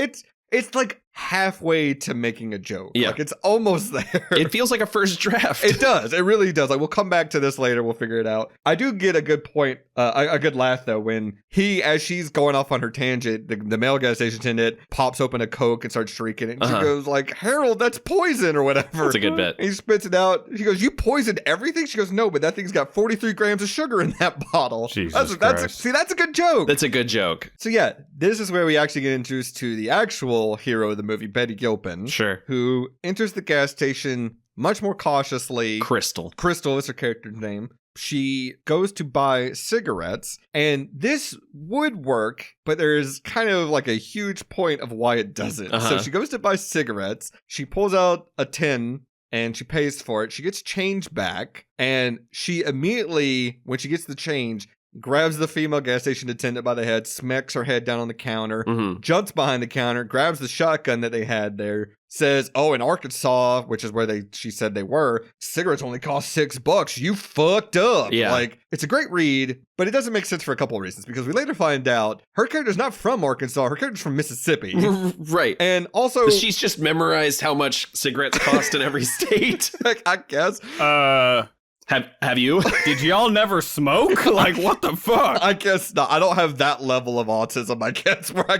it's like halfway to making a joke. Yeah. Like, it's almost there. It feels like a first draft. It does. It really does. Like, we'll come back to this later. We'll figure it out. I do get a good point, a good laugh, though, when as she's going off on her tangent, the male gas station attendant pops open a Coke and starts drinking it. And she goes like, Harold, that's poison or whatever. That's a good bit. And he spits it out. She goes, you poisoned everything? She goes, no, but that thing's got 43 grams of sugar in that bottle. Jesus Christ. That's a good joke. That's a good joke. So yeah, this is where we actually get introduced to the actual hero of the movie, Betty Gilpin. Sure. Who enters the gas station much more cautiously. Crystal is her character's name. She goes to buy cigarettes, and this would work, but there's kind of like a huge point of why it doesn't. So she goes to buy cigarettes. She pulls out a tin and she pays for it. She gets change back, and she immediately, when she gets the change, grabs the female gas station attendant by the head, smacks her head down on the counter, jumps behind the counter, grabs the shotgun that they had there, says, oh, in Arkansas, which is where she said they were, cigarettes only cost $6. You fucked up. Yeah. Like, it's a great read, but it doesn't make sense for a couple of reasons, because we later find out her character's not from Arkansas, her character's from Mississippi. Right. And also, she's just memorized how much cigarettes cost in every state. I guess. Have you? Did y'all never smoke? Like, what the fuck? I guess not. I don't have that level of autism, I guess, where I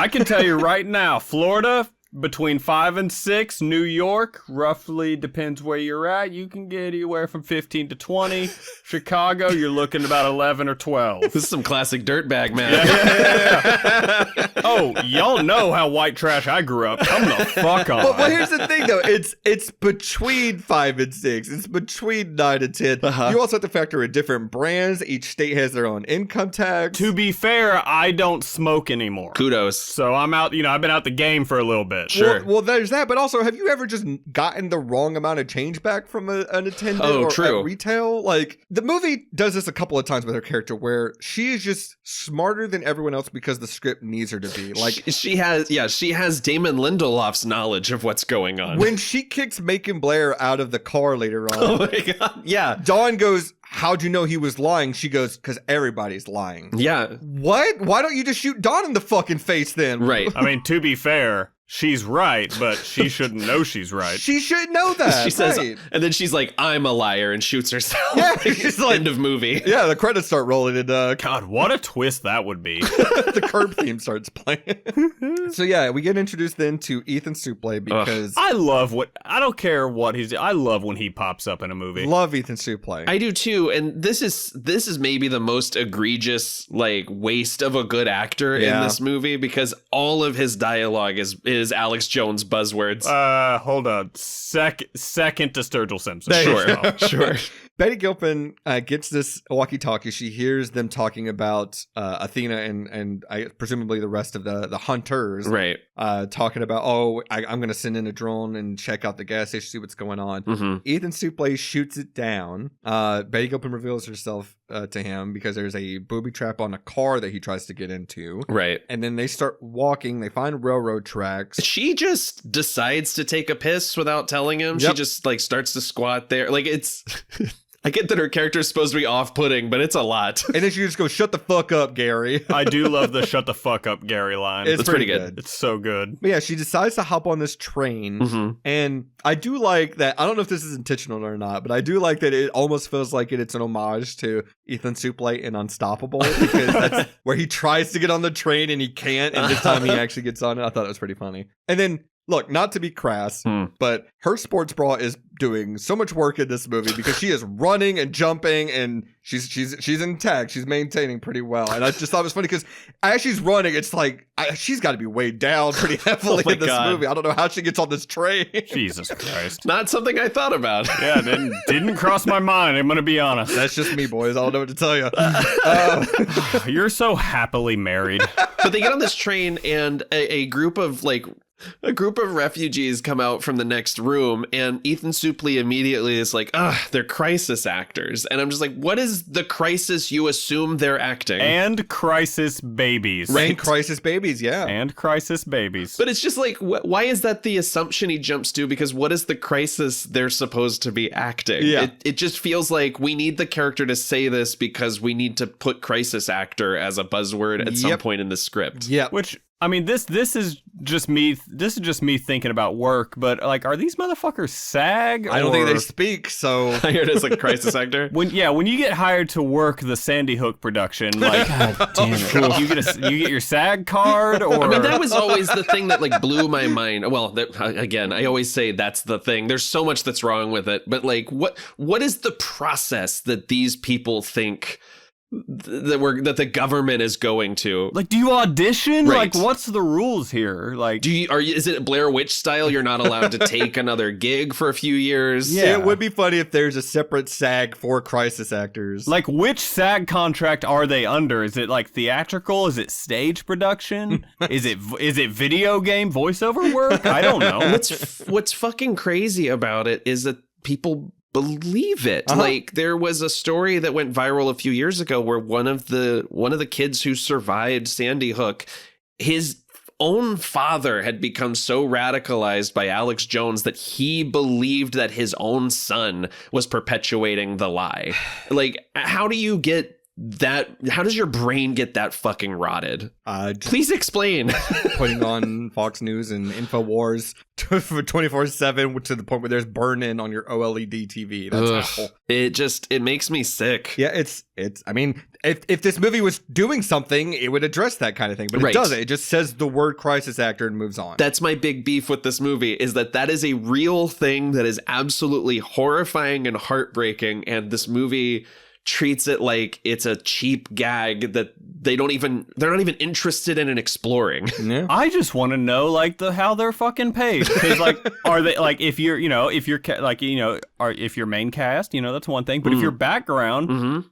can tell you right now, Florida, between 5 and 6, New York, roughly depends where you're at. You can get anywhere from 15 to 20. Chicago, you're looking about 11 or 12. This is some classic dirtbag, man. Yeah. Oh, y'all know how white trash I grew up. Come the fuck on. But here's the thing, though. It's between 5 and 6. It's between 9 and 10. You also have to factor in different brands. Each state has their own income tax. To be fair, I don't smoke anymore. Kudos. So I'm out, I've been out the game for a little bit. Sure. Well, there's that, but also, have you ever just gotten the wrong amount of change back from an attendant true. At retail? Like, the movie does this a couple of times with her character, where she is just smarter than everyone else because the script needs her to be. Like, she has Damon Lindelof's knowledge of what's going on. When she kicks Macon Blair out of the car later on, oh my god, yeah. Dawn goes, how'd you know he was lying? She goes, because everybody's lying. Yeah. What? Why don't you just shoot Dawn in the fucking face then? Right. I mean, to be fair, she's right, but she shouldn't know she's right. She should know that. She says, and then she's like, I'm a liar, and shoots herself. Yeah, she's like, end of movie. Yeah, the credits start rolling, and God, what a twist that would be. The Curb theme starts playing. So yeah, we get introduced then to Ethan Suplee because I don't care what I love when he pops up in a movie. Love Ethan Suplee. I do too, and this is maybe the most egregious waste of a good actor in this movie, because all of his dialogue is Alex Jones buzzwords. Hold on. Second to Sturgill Simpson. Sure. Betty Gilpin gets this walkie-talkie. She hears them talking about Athena and presumably the rest of the hunters. Right. Talking about, I'm going to send in a drone and check out the gas station, see what's going on. Mm-hmm. Ethan Suplee shoots it down. Betty Gilpin reveals herself to him because there's a booby trap on a car that he tries to get into. Right. And then they start walking. They find railroad tracks. She just decides to take a piss without telling him. Yep. She just starts to squat there. It's... I get that her character is supposed to be off-putting, but it's a lot. And then she just goes, shut the fuck up, Gary. I do love the shut the fuck up, Gary line. It's pretty good. It's so good. But yeah, she decides to hop on this train. Mm-hmm. And I do like that. I don't know if this is intentional or not, but I do like that it almost feels like it's an homage to Ethan Suplee in Unstoppable, because that's where he tries to get on the train and he can't. And this time he actually gets on it. I thought it was pretty funny. And then, look, not to be crass, but her sports bra is doing so much work in this movie because she is running and jumping and she's intact. She's maintaining pretty well. And I just thought it was funny because as she's running, it's like she's got to be weighed down pretty heavily in this movie. I don't know how she gets on this train. Jesus Christ. Not something I thought about. Yeah, didn't cross my mind. I'm going to be honest. That's just me, boys. I don't know what to tell you. You're so happily married. But they get on this train and a group of refugees come out from the next room, and Ethan Suplee immediately is like, they're crisis actors. And I'm just like, what is the crisis you assume they're acting? And crisis babies. Right. And crisis babies, yeah. And crisis babies. But it's just like, why is that the assumption he jumps to? Because what is the crisis they're supposed to be acting? Yeah. It just feels like we need the character to say this because we need to put crisis actor as a buzzword at some point in the script. Yeah. Which... I mean, this is just me thinking about work, but like, are these motherfuckers SAG? I don't think they speak, so Here it is, like crisis actor. When you get hired to work the Sandy Hook production, like, God damn it. you get your SAG card, or I mean, that was always the thing that like blew my mind. Well, again, I always say that's the thing. There's so much that's wrong with it, but like, what is the process that these people think that the government is going to? Like, do you audition? Right. Like, what's the rules here? Like, is it Blair Witch style? You're not allowed to take another gig for a few years. Yeah. it would be funny if there's a separate SAG for crisis actors. like, which SAG contract are they under? Is it like theatrical? Is it stage production? is it video game voiceover work? I don't know. What's fucking crazy about it is that people believe it. Like, there was a story that went viral a few years ago where one of the kids who survived Sandy Hook, his own father had become so radicalized by Alex Jones that he believed that his own son was perpetuating the lie. Like, how do you get that? How does your brain get that fucking rotted? Please explain. Putting on Fox News and InfoWars for 24/7 to the point where there's burn-in on your OLED TV. That's awful. It makes me sick. Yeah, it's. I mean, if this movie was doing something, it would address that kind of thing, but it Right. doesn't. It just says the word crisis actor and moves on. That's my big beef with this movie, is that is a real thing that is absolutely horrifying and heartbreaking, and this movie treats it like it's a cheap gag that they're not even interested in exploring. Yeah. I just want to know like how they're fucking paid, because like, are they like, if you're if you're main cast, that's one thing, but if you're background,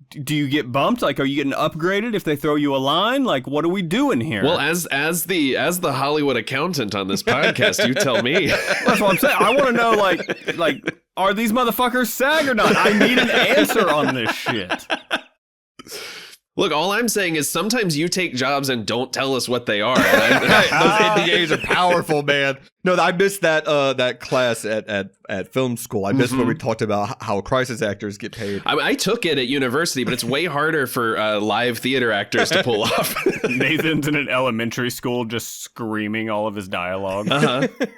do you get bumped? Like, are you getting upgraded if they throw you a line? Like, what are we doing here? Well, as the Hollywood accountant on this podcast, you tell me. That's what I'm saying. I want to know, like, are these motherfuckers SAG or not? I need an answer on this shit. Look, all I'm saying is sometimes you take jobs and don't tell us what they are. Those NDAs are powerful, man. No, I missed that class at film school. I missed when we talked about how crisis actors get paid. I took it at university, but it's way harder for live theater actors to pull off. Nathan's in an elementary school just screaming all of his dialogue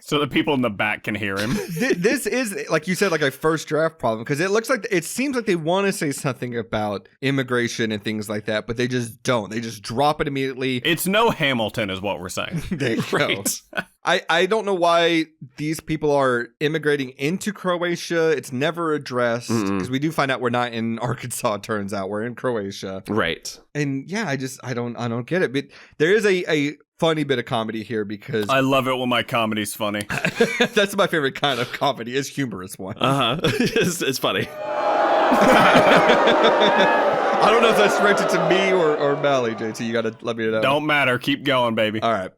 so the people in the back can hear him. This is, like you said, like a first draft problem, because it seems like they want to say something about immigration and things like that, but they just don't. They just drop it immediately. It's no Hamilton is what we're saying. There you go. Right. I don't know why these people are immigrating into Croatia. It's never addressed, because we do find out we're not in Arkansas. It turns out we're in Croatia, Right. and yeah, I don't get it. But there is a funny bit of comedy here, because I love it when my comedy's funny. that's my favorite kind of comedy, is humorous one. It's funny. I don't know if that's directed to me or Mally, JT. You gotta let me know. Don't matter. Keep going, baby. All right.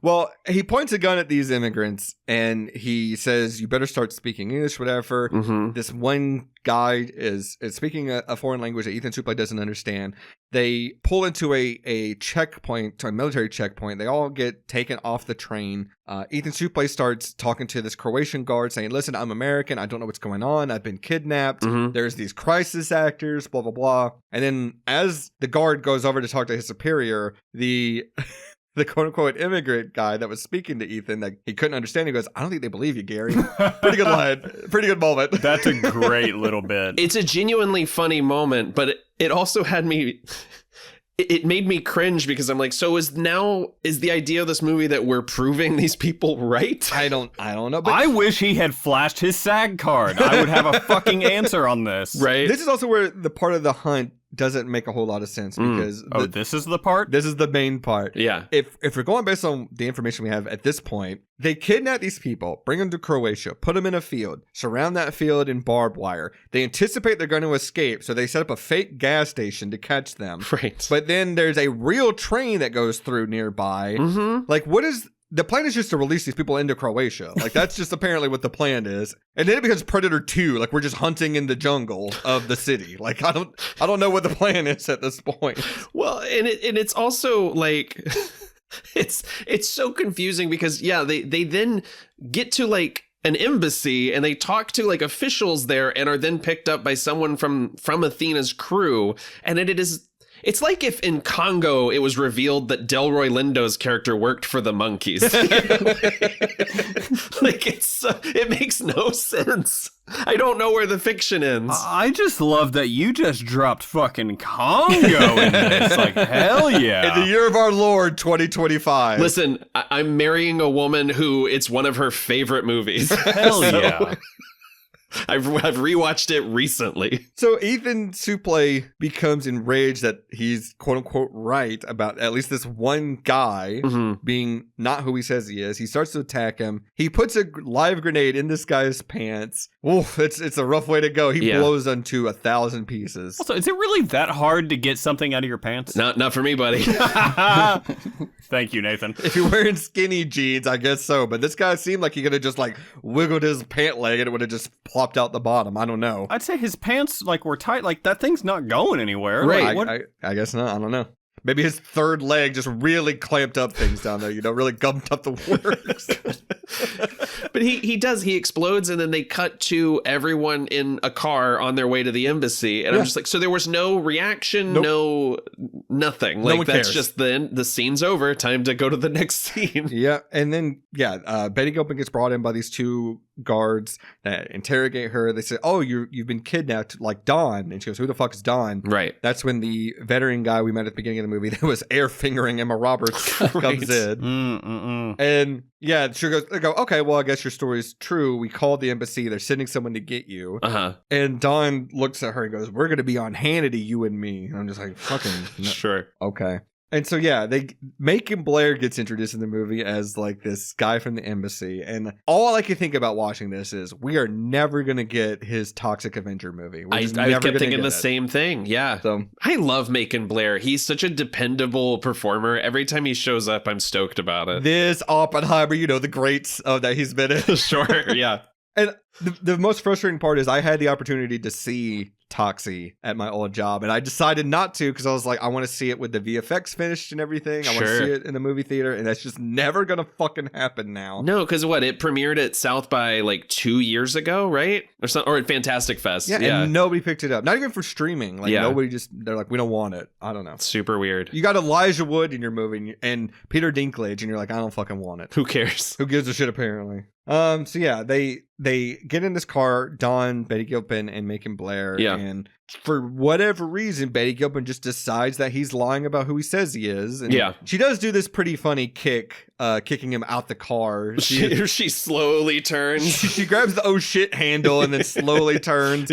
Well, he points a gun at these immigrants and he says, "You better start speaking English, whatever." This one guy is speaking a foreign language that Ethan Suplee doesn't understand. They pull into a checkpoint, a military checkpoint. They all get taken off the train. Ethan Suplee starts talking to this Croatian guard saying, "Listen, I'm American. I don't know what's going on. I've been kidnapped. There's these crisis actors, blah, blah, blah." And then as the guard goes over to talk to his superior, the quote-unquote immigrant guy that was speaking to Ethan that he couldn't understand, he goes, "I don't think they believe you, Gary." Pretty good line. Pretty good moment. That's a great little bit. It's a genuinely funny moment, but it also had me... It made me cringe, because I'm like, so is the idea of this movie that we're proving these people right? I don't know. But I wish he had flashed his SAG card. I would have a fucking answer on this. Right? This is also where the part of the hunt doesn't make a whole lot of sense, because this is the part? This is the main part. Yeah. If we're going based on the information we have at this point, they kidnap these people, bring them to Croatia, put them in a field, surround that field in barbed wire. They anticipate they're going to escape, so they set up a fake gas station to catch them. Right. But then there's a real train that goes through nearby. Like, what is... The plan is just to release these people into Croatia. Like, that's just apparently what the plan is. And then it becomes Predator 2. Like, we're just hunting in the jungle of the city. Like, I don't know what the plan is at this point. Well, and it's also like... it's so confusing, because they then get to like an embassy and they talk to like officials there and are then picked up by someone from Athena's crew, and it is It's like if in Congo it was revealed that Delroy Lindo's character worked for the monkeys. Like it makes no sense. I don't know where the fiction ends. I just love that you just dropped fucking Congo in this. Like, hell yeah. In the year of our Lord, 2025. Listen, I'm marrying a woman who it's one of her favorite movies. Hell yeah. I've rewatched it recently. So Ethan Suplee becomes enraged that he's quote unquote right about at least this one guy being not who he says he is. He starts to attack him. He puts a live grenade in this guy's pants. Oof, it's a rough way to go. He blows into 1,000 pieces. Also, is it really that hard to get something out of your pants? Not for me, buddy. Thank you, Nathan. If you're wearing skinny jeans, I guess so. But this guy seemed like he could have just like wiggled his pant leg and it would have just plopped out the bottom. I don't know. I'd say his pants like were tight. Like that thing's not going anywhere. Right. Like, I guess not. I don't know. Maybe his third leg just really clamped up things down there, really gummed up the works. But he explodes, and then they cut to everyone in a car on their way to the embassy. And I'm just like, so there was no reaction, nothing. Like, one that's cares. just the scene's over. Time to go to the next scene. Yeah. And then, Betty Gilpin gets brought in by these two guards that interrogate her. They say, oh, you've been kidnapped, like Don. And she goes, who the fuck is Don? Right. That's when the veteran guy we met at the beginning of the movie that was air fingering Emma Roberts comes in. And yeah, she goes, they go, okay, well, I guess your story is true. We called the embassy. They're sending someone to get you. And Don looks at her and goes, we're going to be on Hannity, you and me. And I'm just like, fucking no. Sure. Okay. And so, yeah, Macon Blair gets introduced in the movie as like this guy from the embassy. And all I can think about watching this is we are never going to get his Toxic Avenger movie. I kept thinking the same thing. Yeah. So I love Macon Blair. He's such a dependable performer. Every time he shows up, I'm stoked about it. This Oppenheimer, the greats that he's been in. Sure. Yeah. And the most frustrating part is I had the opportunity to see Toxie at my old job, and I decided not to because I was like, I want to see it with the VFX finished and everything. I want to see it in the movie theater, and that's just never gonna fucking happen now. No, because it premiered at South by like 2 years ago, right? Or at Fantastic Fest. Yeah, and nobody picked it up. Not even for streaming. Like nobody they're like, we don't want it. I don't know. Super weird. You got Elijah Wood in your movie and Peter Dinklage, and you're like, I don't fucking want it. Who cares? Who gives a shit, apparently. So yeah, they get in this car, Dawn, Betty Gilpin, and Macon Blair, and for whatever reason, Betty Gilpin just decides that he's lying about who he says he is. And she does do this pretty funny kick, kicking him out the car. She slowly turns. She grabs the oh shit handle and then slowly turns.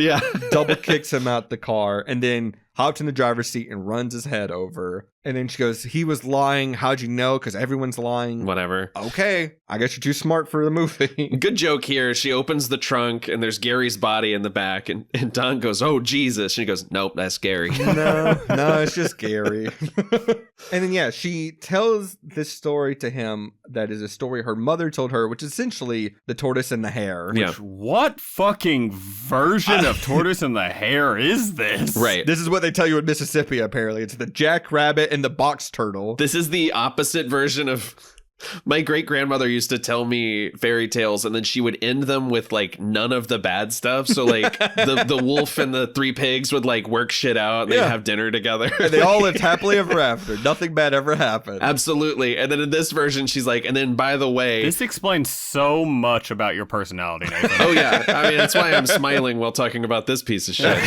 Double kicks him out the car, and then hops in the driver's seat and runs his head over. And then she goes, he was lying. How'd you know? Because everyone's lying. Whatever. Okay. I guess you're too smart for the movie. Good joke here. She opens the trunk and there's Gary's body in the back. And Don goes, oh, Jesus. And she goes, nope, that's Gary. No, it's just Gary. And then, she tells this story to him that is a story her mother told her, which is essentially the tortoise and the hare. What fucking version of Tortoise and the Hare is this? Right. This is what they tell you in Mississippi, apparently. It's the jackrabbit and the box turtle. This is the opposite version of... My great-grandmother used to tell me fairy tales, and then she would end them with, like, none of the bad stuff. So, like, the wolf and the three pigs would, like, work shit out, and they'd have dinner together. And they all lived happily ever after. Nothing bad ever happened. Absolutely. And then in this version, she's like, and then, by the way... This explains so much about your personality, Nathan. Oh, yeah. I mean, that's why I'm smiling while talking about this piece of shit.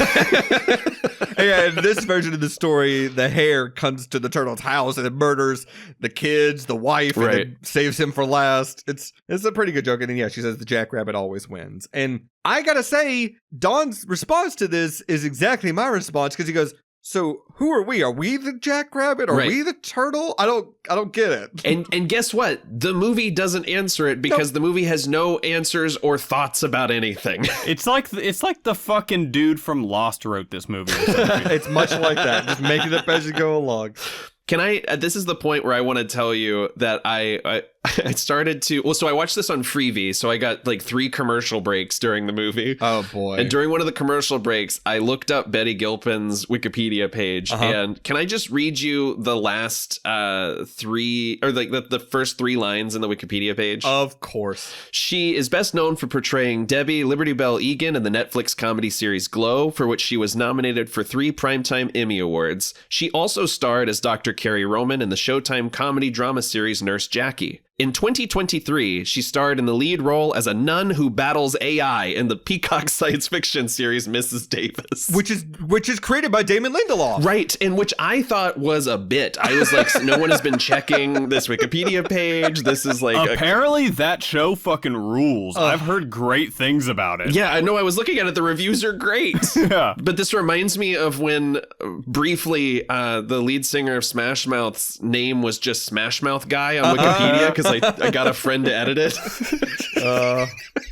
In this version of the story, the hare comes to the turtle's house and it murders the kids, the wife, and then saves him for last. It's a pretty good joke. And then, she says the jackrabbit always wins. And I gotta say, Don's response to this is exactly my response, because he goes, so who are we? Are we the jackrabbit? Are we the turtle? I don't get it. And guess what? The movie doesn't answer it because the movie has no answers or thoughts about anything. It's like the fucking dude from Lost wrote this movie. It's much like that. Just make it up as you go along. Can I, this is the point where I want to tell you that I I started to, well, so I watched this on Freevee, so I got like 3 commercial breaks during the movie. Oh boy. And during one of the commercial breaks, I looked up Betty Gilpin's Wikipedia page. And can I just read you the last 3, or like the first 3 lines in the Wikipedia page? Of course. She is best known for portraying Debbie Liberty Bell Egan in the Netflix comedy series Glow, for which she was nominated for 3 Primetime Emmy Awards. She also starred as Dr. Carrie Roman in the Showtime comedy drama series Nurse Jackie. In 2023, she starred in the lead role as a nun who battles AI in the Peacock science fiction series Mrs. Davis. Which is created by Damon Lindelof. Right, and which I thought was a bit. I was like, no one has been checking this Wikipedia page. This is like... Apparently that show fucking rules. I've heard great things about it. Yeah, I know. I was looking at it. The reviews are great. Yeah. But this reminds me of when, briefly, the lead singer of Smash Mouth's name was just Smash Mouth Guy on Wikipedia, because I got a friend to edit it.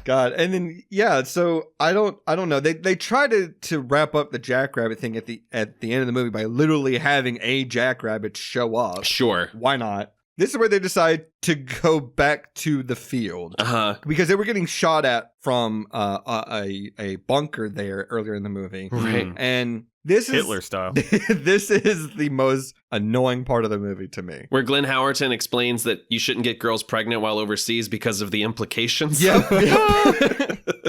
God. And then so I don't know. They try to wrap up the Jackrabbit thing at the end of the movie by literally having a Jackrabbit show up. Sure. Why not? This is where they decide to go back to the field. Because they were getting shot at from a bunker there earlier in the movie. Right. And this is Hitler style. This is the most annoying part of the movie to me. Where Glenn Howerton explains that you shouldn't get girls pregnant while overseas because of the implications. Yep.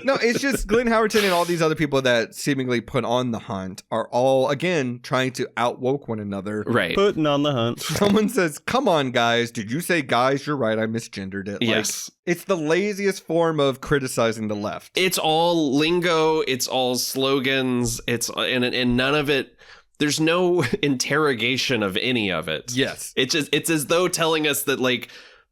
No, it's just Glenn Howerton and all these other people that seemingly put on the hunt are all, again, trying to outwoke one another. Right. Putting on the hunt. Someone says, come on, guys. Did you say guys? You're right. I misgendered it. Yes. It's the laziest form of criticizing the left. It's all lingo. It's all slogans. It's and none of it. There's no interrogation of any of it. Yes. It's as though telling us that like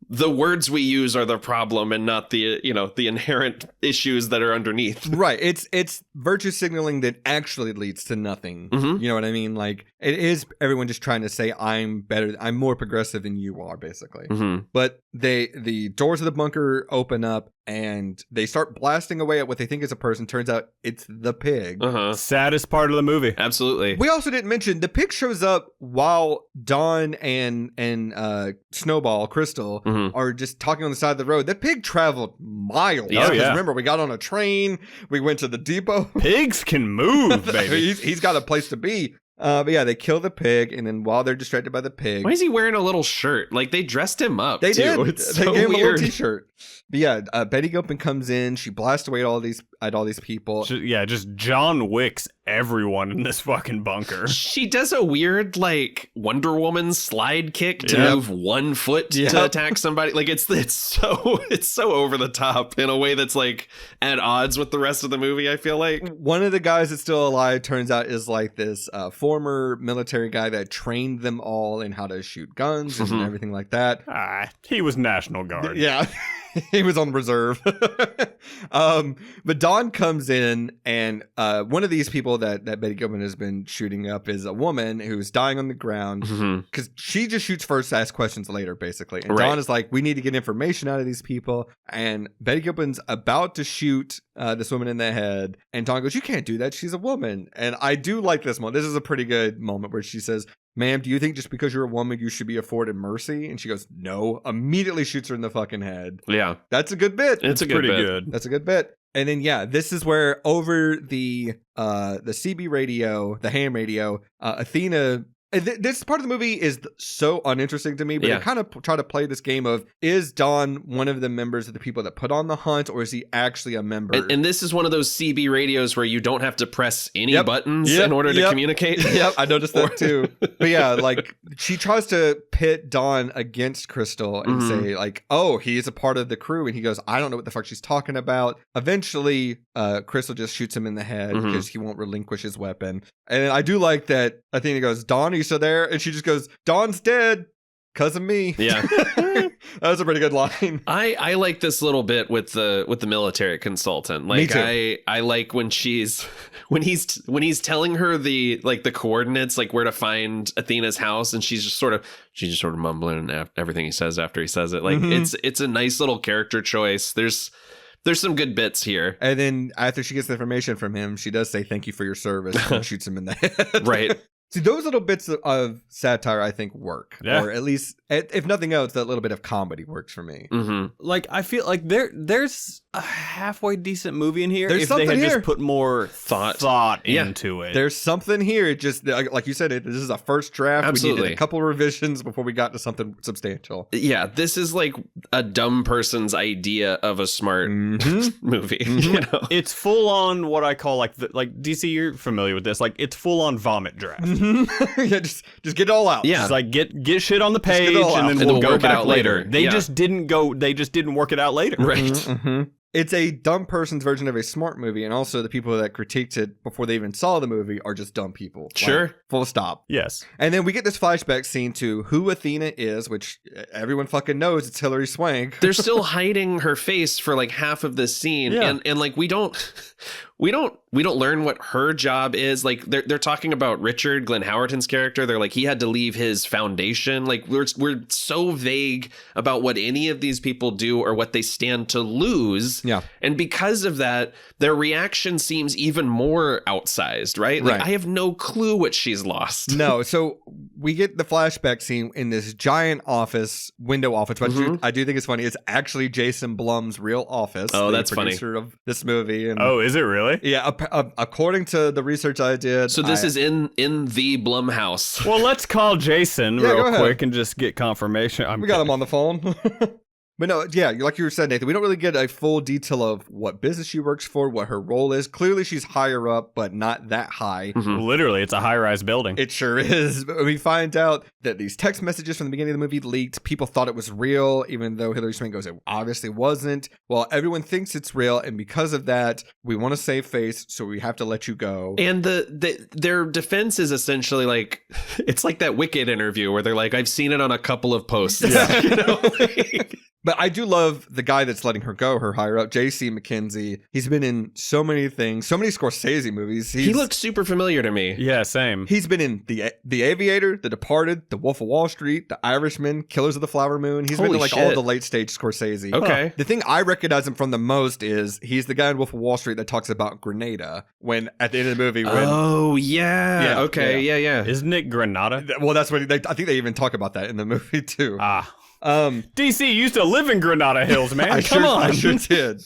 the words we use are the problem and not the the inherent issues that are underneath. Right. It's virtue signaling that actually leads to nothing. You know what I mean? Like it is everyone just trying to say I'm better, I'm more progressive than you are, basically. But the doors of the bunker open up and they start blasting away at what they think is a person. Turns out it's the pig. Saddest part of the movie. Absolutely. We also didn't mention the pig shows up while Dawn and Snowball, Crystal, are just talking on the side of the road. That pig traveled miles. Yeah. Because remember, we got on a train. We went to the depot. Pigs can move, baby. He's got a place to be. But yeah, they kill the pig, and then while they're distracted by the pig, why is he wearing a little shirt? Like they dressed him up. They too. did. It's They so gave him a weird. little t-shirt. But yeah, Betty Gilpin comes in. She blasts away at all these people. Just John Wicks everyone in this fucking bunker. She does a weird like Wonder Woman slide kick to move one foot to attack somebody. Like it's so over the top in a way that's like at odds with the rest of the movie. I feel like one of the guys that's still alive turns out is like this former military guy that trained them all in how to shoot guns and everything like that. He was National Guard. Yeah. He was on reserve. But Dawn comes in, and one of these people that Betty Gilpin has been shooting up is a woman who's dying on the ground because she just shoots first, asks questions later, basically. And Dawn is like, we need to get information out of these people. And Betty Gilpin's about to shoot this woman in the head. And Dawn goes, you can't do that. She's a woman. And I do like this moment. This is a pretty good moment where she says, ma'am, do you think just because you're a woman, you should be afforded mercy? And she goes, no. Immediately shoots her in the fucking head. Yeah. That's a good bit. It's a good pretty bit. good. That's a good bit. And then, this is where over the CB radio, the ham radio, Athena... This part of the movie is so uninteresting to me, but they kind of try to play this game of, is Don one of the members of the people that put on the hunt, or is he actually a member? And this is one of those CB radios where you don't have to press any buttons in order to communicate. Yep, I noticed that too. But yeah, like, she tries to pit Don against Crystal and say, like, oh, he's a part of the crew. And he goes, I don't know what the fuck she's talking about. Eventually, Crystal just shoots him in the head because he won't relinquish his weapon. And I do like that Athena goes, Don, are you still there? And she just goes, Don's dead because of me. Yeah. That was a pretty good line. I like this little bit with the military consultant. Like, me too. I like when he's telling her the coordinates, like where to find Athena's house, and she's just sort of mumbling everything he says after he says it. Like it's a nice little character choice. There's some good bits here. And then after she gets the information from him, she does say, thank you for your service, and shoots him in the head. Right. See, those little bits of satire, I think, work. Yeah. Or at least, if nothing else, that little bit of comedy works for me. Mm-hmm. Like, I feel like there's a halfway decent movie in here There's if they had something here. just put more thought into it. There's something here. It just, like you said, this is a first draft. Absolutely. We needed a couple revisions before we got to something substantial. Yeah, this is like a dumb person's idea of a smart movie. You know? It's full on what I call like DC. You're familiar with this. Like, it's full on vomit draft. Yeah, just get it all out. Yeah. It's like get shit on the get page it all and out. then And we'll then go work it back out later. later. They Yeah. just didn't work it out later. Right. It's a dumb person's version of a smart movie, and also the people that critiqued it before they even saw the movie are just dumb people. Sure. Like, full stop. Yes. And then we get this flashback scene to who Athena is, which everyone fucking knows it's Hilary Swank. They're still hiding her face for like half of this scene. Yeah. And like we don't learn what her job is. Like they're talking about Richard, Glenn Howerton's character. They're like, he had to leave his foundation. Like we're so vague about what any of these people do or what they stand to lose. Yeah. And because of that, their reaction seems even more outsized, right? Like Right. I have no clue what she's lost. No, so we get the flashback scene in this giant window office, but I do think it's funny. It's actually Jason Blum's real office. Oh, the that's funny. producer of this movie. And Oh, is it really? yeah, according to the research I did. So this is in the Blumhouse. Well, let's call Jason Yeah, go real ahead. quick and just get confirmation. We got him on the phone. But no, yeah, like you were saying, Nathan, we don't really get a full detail of what business she works for, what her role is. Clearly, she's higher up, but not that high. Literally, it's a high-rise building. It sure is. But we find out that these text messages from the beginning of the movie leaked. People thought it was real, even though Hilary Swank goes, it obviously wasn't. Well, everyone thinks it's real, and because of that, we want to save face, so we have to let you go. And their defense is essentially like, it's like that Wicked interview where they're like, I've seen it on a couple of posts. Yeah. You know, like- But I do love the guy that's letting her go, her higher up, J.C. MacKenzie. He's been in so many things, so many Scorsese movies. he looked super familiar to me. Yeah, same. He's been in the Aviator, The Departed, The Wolf of Wall Street, The Irishman, Killers of the Flower Moon. He's been Holy in like shit. all the late stage Scorsese. Okay. The thing I recognize him from the most is he's the guy in Wolf of Wall Street that talks about Grenada when at the end of the movie. When, Oh, yeah. Yeah, Okay. Yeah. Isn't it Granada? well, that's what I think they even talk about that in the movie too. Ah. Um, DC used to live in Granada Hills, man. Come on. I sure did.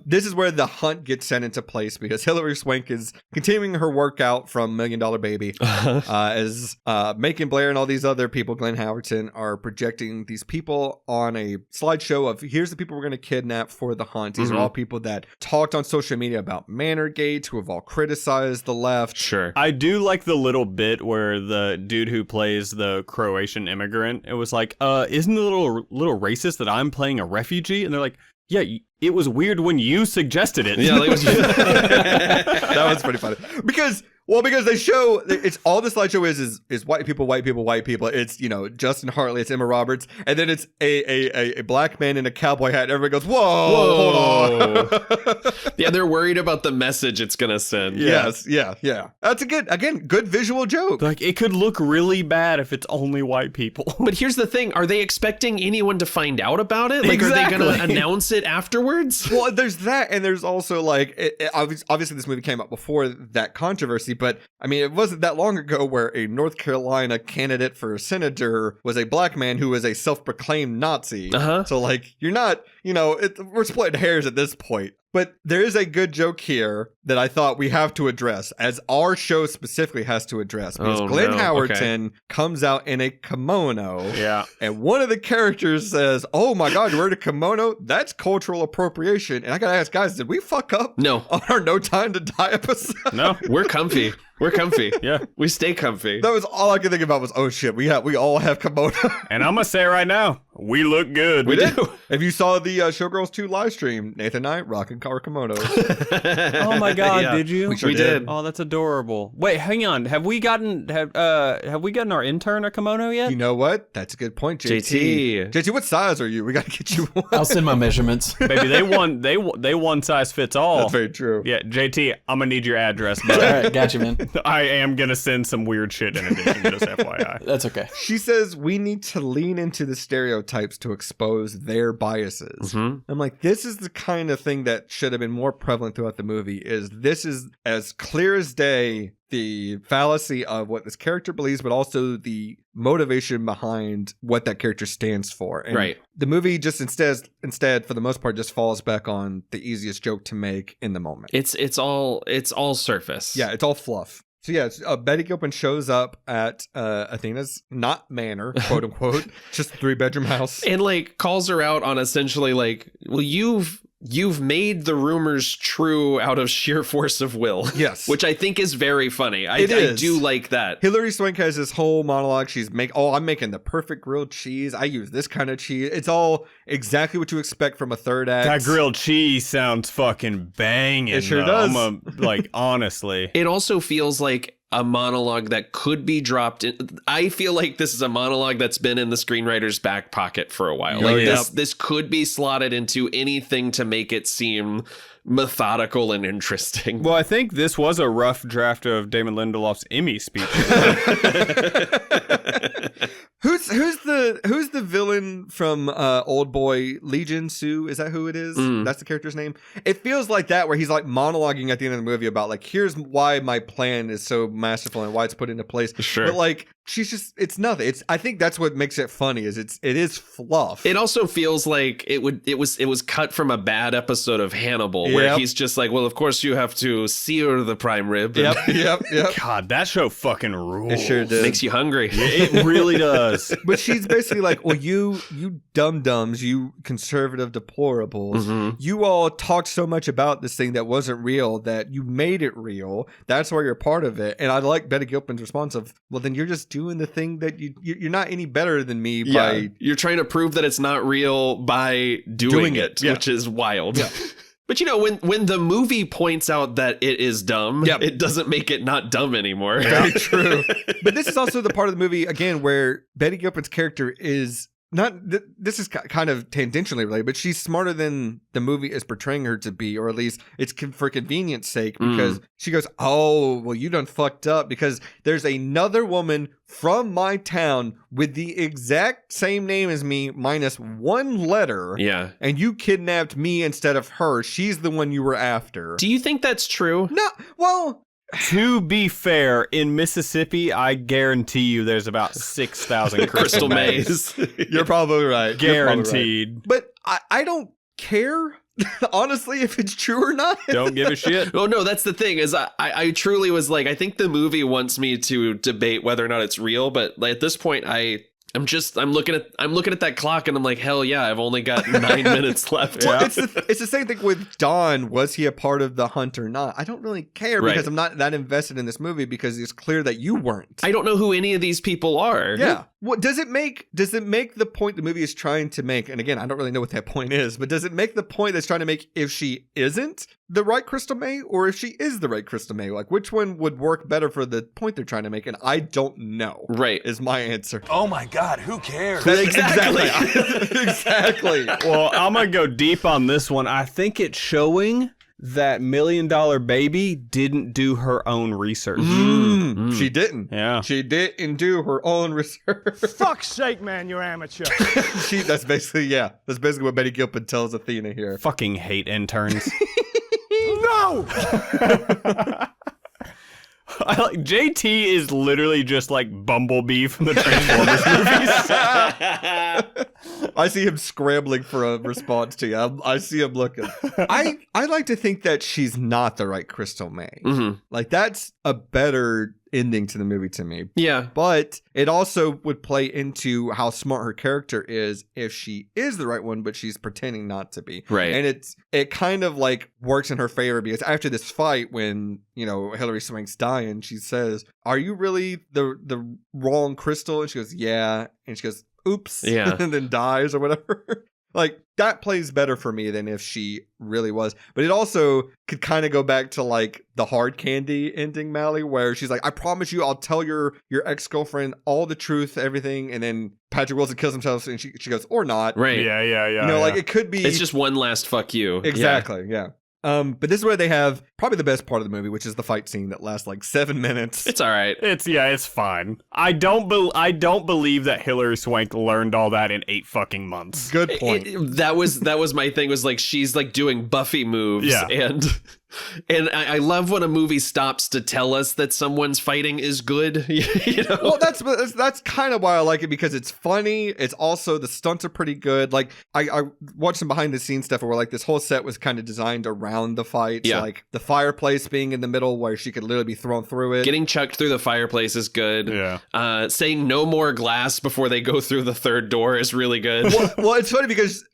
This is where the hunt gets set into place because Hilary Swank is continuing her workout from $1 Million Baby as Macon, Blair, and all these other people, Glenn Howerton, are projecting these people on a slideshow of here's the people we're going to kidnap for the hunt. These are all people that talked on social media about Manorgate, who have all criticized the left. Sure. I do like the little bit where the dude who plays the Croatian immigrant, it was like, isn't it a little racist that I'm playing a refugee? And they're like, yeah, it was weird when you suggested it. Yeah, like, That was pretty funny because they show it's all the slideshow is white people. It's, Justin Hartley, it's Emma Roberts, and then it's a black man in a cowboy hat. And everybody goes, whoa. Hold on. yeah, they're worried about the message it's gonna send. Yes, yeah. That's a good visual joke. Like, it could look really bad if it's only white people. But here's the thing: are they expecting anyone to find out about it? Like, Exactly. are they gonna announce it afterwards? Well, there's that, and there's also like, obviously this movie came out before that controversy, but I mean, it wasn't that long ago where a North Carolina candidate for senator was a black man who was a self-proclaimed Nazi. So like, you're not, we're splitting hairs at this point. But there is a good joke here that I thought we have to address, as our show specifically has to address. Because Glenn Howerton comes out in a kimono. Yeah. And one of the characters says, oh my God, you're wearing a kimono? That's cultural appropriation. And I got to ask, guys, did we fuck up No. on our No Time to Die episode? No. We're comfy. We're comfy. Yeah. We stay comfy. That was all I could think about was, oh shit, we all have kimono. And I'm going to say right now, we look good. We did. If you saw the Showgirls 2 live stream, Nathan and I rocking our kimonos. Oh my God, Yeah. did you? We sure We did. Oh, that's adorable. Wait, hang on. Have we gotten our intern a kimono yet? You know what? That's a good point, JT. JT, what size are you? We got to get you one. I'll send my measurements. Baby, they one size fits all. That's very true. Yeah, JT, I'm gonna need your address, All but right, gotcha, man. I am gonna send some weird shit in addition, just FYI. That's okay. She says we need to lean into the stereotypes to expose their biases. I'm like, this is the kind of thing that should have been more prevalent throughout the movie. This is as clear as day the fallacy of what this character believes, but also the motivation behind what that character stands for. And right. The movie just instead, for the most part, just falls back on the easiest joke to make in the moment. It's all surface. Yeah, it's all fluff. So yeah, Betty Gilpin shows up at Athena's not manor, quote unquote, just a 3-bedroom house, and like calls her out on essentially like, well, you've made the rumors true out of sheer force of will. Yes, which I think is very funny. I do like that. Hilary Swank has this whole monologue. I'm making the perfect grilled cheese. I use this kind of cheese. It's all exactly what you expect from a third act. That grilled cheese sounds fucking banging. It sure does. Like, honestly. It also feels like a monologue that could be dropped in. I feel like this is a monologue that's been in the screenwriter's back pocket for a while. Like this could be slotted into anything to make it seem methodical and interesting. Well, I think this was a rough draft of Damon Lindelof's Emmy speech. Who's the villain from Old Boy? Legion Sue? Is that who it is? That's the character's name. It feels like that, where he's like monologuing at the end of the movie about like, here's why my plan is so masterful and why it's put into place. Sure. But like, it's nothing. I think that's what makes it funny, is it is fluff. It also feels like it was cut from a bad episode of Hannibal, where he's just like, well, of course you have to sear the prime rib. Yep. God, that show fucking rules. It sure does. Makes you hungry. It really does. But she's basically like, well, you dum-dums, you conservative deplorables, you all talked so much about this thing that wasn't real that you made it real. That's why you're part of it. And I like Betty Gilpin's response of, well, then you're just doing the thing that you're not any better than me by... You're trying to prove that it's not real by doing it, which is wild. Yeah. But you know, when the movie points out that it is dumb, it doesn't make it not dumb anymore. Very true. But this is also the part of the movie, again, where Betty Gilpin's character is not... This is kind of tangentially related, but she's smarter than the movie is portraying her to be, or at least it's for convenience sake, because she goes, oh, well, you done fucked up, because there's another woman from my town with the exact same name as me, minus one letter. Yeah. And you kidnapped me instead of her. She's the one you were after. Do you think that's true? No. Well... To be fair, in Mississippi, I guarantee you there's about 6,000 crystal maze. You're probably right. Guaranteed. But I don't care, honestly, if it's true or not. Don't give a shit. Well, no, that's the thing, is I truly was like, I think the movie wants me to debate whether or not it's real, but like, at this point, I'm looking at that clock and I'm like, hell yeah, I've only got 9 minutes left. Well, it's the same thing with Don. Was he a part of the hunt or not? I don't really care, because I'm not that invested in this movie, because it's clear that you weren't. I don't know who any of these people are. Yeah. What does it make the point the movie is trying to make? And again, I don't really know what that point is, but does it make the point that's trying to make if she isn't the right Crystal May, or if she is the right Crystal May? Like, which one would work better for the point they're trying to make? And I don't know. Right. Is my answer. Oh my God, who cares? Exactly. Exactly. Well, I'm going to go deep on this one. I think it's showing that $1 Million Baby didn't do her own research. She didn't. Yeah. She didn't do her own research. Fuck's sake, man, you're amateur. That's basically what Betty Gilpin tells Athena here. Fucking hate interns. No! JT is literally just like Bumblebee from the Transformers movies. I see him scrambling for a response to you. I see him looking. I like to think that she's not the right Crystal May. Like, that's a better ending to the movie to me. Yeah. But it also would play into how smart her character is if she is the right one, but she's pretending not to be. Right. And it kind of like works in her favor, because after this fight, when, you know, Hilary Swank's dying, she says, are you really the wrong Crystal? And she goes, yeah. And she goes, oops. Yeah. And then dies or whatever. Like, that plays better for me than if she really was. But it also could kind of go back to like the hard candy ending, Mally, where she's like, I promise you I'll tell your ex-girlfriend all the truth, everything. And then Patrick Wilson kills himself, and she goes, or not. Right. Yeah. You know, like, it could be. It's just one last fuck you. Exactly. Yeah. But this is where they have probably the best part of the movie, which is the fight scene that lasts like 7 minutes. It's all right. It's fine. I don't believe that Hilary Swank learned all that in 8 fucking months. Good point. That was my thing, was like, she's like doing Buffy moves, and And I love when a movie stops to tell us that someone's fighting is good. You know? Well, that's kind of why I like it, because it's funny. It's also, the stunts are pretty good. Like, I watched some behind the scenes stuff where like this whole set was kind of designed around the fights. Yeah. Like the fireplace being in the middle where she could literally be thrown through it. Getting chucked through the fireplace is good. Yeah. Saying no more glass before they go through the third door is really good. Well, it's funny because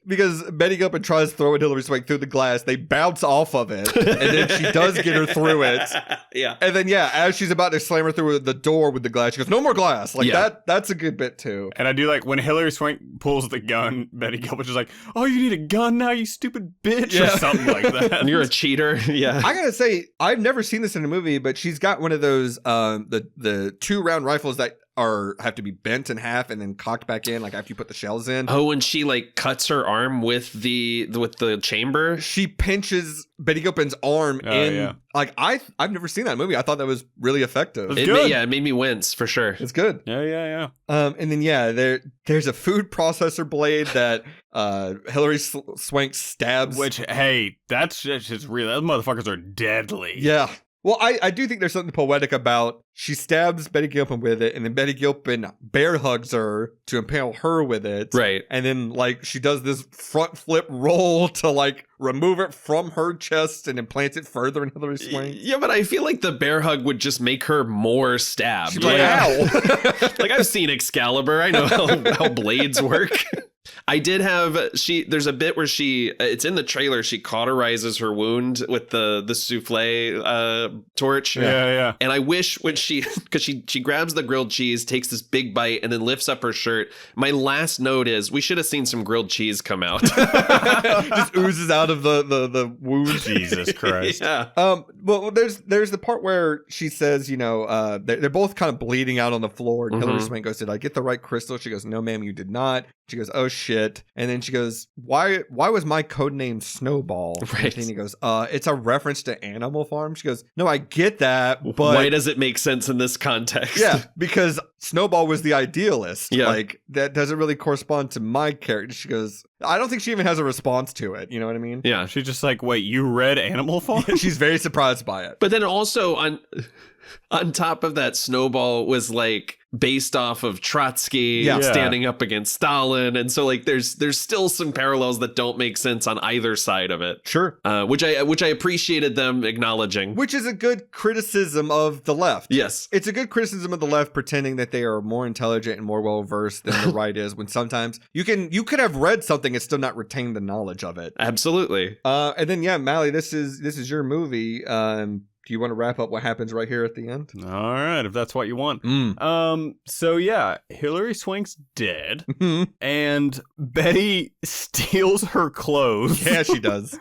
Betty Gilpin tries throwing Hilary Swank through the glass. They bounce off of it, and then she does get her through it. Yeah. And then, as she's about to slam her through the door with the glass, she goes, no more glass. Like, that's a good bit, too. And I do like when Hilary Swank pulls the gun, Betty Gilpin's just like, oh, you need a gun now, you stupid bitch, or something like that. You're a cheater. Yeah. I gotta say, I've never seen this in a movie, but she's got one of those, the 2-round rifles that have to be bent in half and then cocked back in, like after you put the shells in. Oh, and she like cuts her arm with the chamber. She pinches Betty Gilpin's arm in. Yeah. Like I've never seen that movie. I thought that was really effective. It made me wince for sure. It's good. Yeah. And then there's a food processor blade that Hilary Swank stabs. Which, hey, that's just real. Those motherfuckers are deadly. Yeah. Well, I do think there's something poetic about she stabs Betty Gilpin with it, and then Betty Gilpin bear hugs her to impale her with it. Right. And then, like, she does this front flip roll to, like, remove it from her chest and implants it further in Hilary Swank. Yeah, but I feel like the bear hug would just make her more stabbed. She's like, ow. Like, I've seen Excalibur. I know how blades work. I did have there's a bit where it's in the trailer, she cauterizes her wound with the souffle torch. Yeah. And I wish when because she grabs the grilled cheese, takes this big bite, and then lifts up her shirt. My last note is we should have seen some grilled cheese come out. Just oozes out of the wound. Jesus Christ. Yeah. Well, there's the part where she says, they're both kind of bleeding out on the floor, and Hilary Swank goes, did I get the right crystal? She goes, no, ma'am, you did not. She goes, oh shit. And then she goes, why was my code name Snowball? Right. And he goes, it's a reference to Animal Farm. She goes, no, I get that, but why does it make sense in this context? Yeah, because Snowball was the idealist. Yeah. Like, that doesn't really correspond to my character. She goes, I don't think she even has a response to it. You know what I mean? Yeah. She's just like, wait, you read Animal Farm? She's very surprised by it. But then also on top of that, Snowball was like based off of Trotsky standing up against Stalin, and so like there's still some parallels that don't make sense on either side of it. Sure. Which I appreciated them acknowledging. Which is a good criticism of the left. Yes. It's a good criticism of the left pretending that they are more intelligent and more well versed than the right is, when sometimes you could have read something and still not retain the knowledge of it. Absolutely. And then Mally, this is your movie. Do you want to wrap up what happens right here at the end? All right, if that's what you want. So yeah, Hilary Swank's dead, and Betty steals her clothes. Yeah, she does.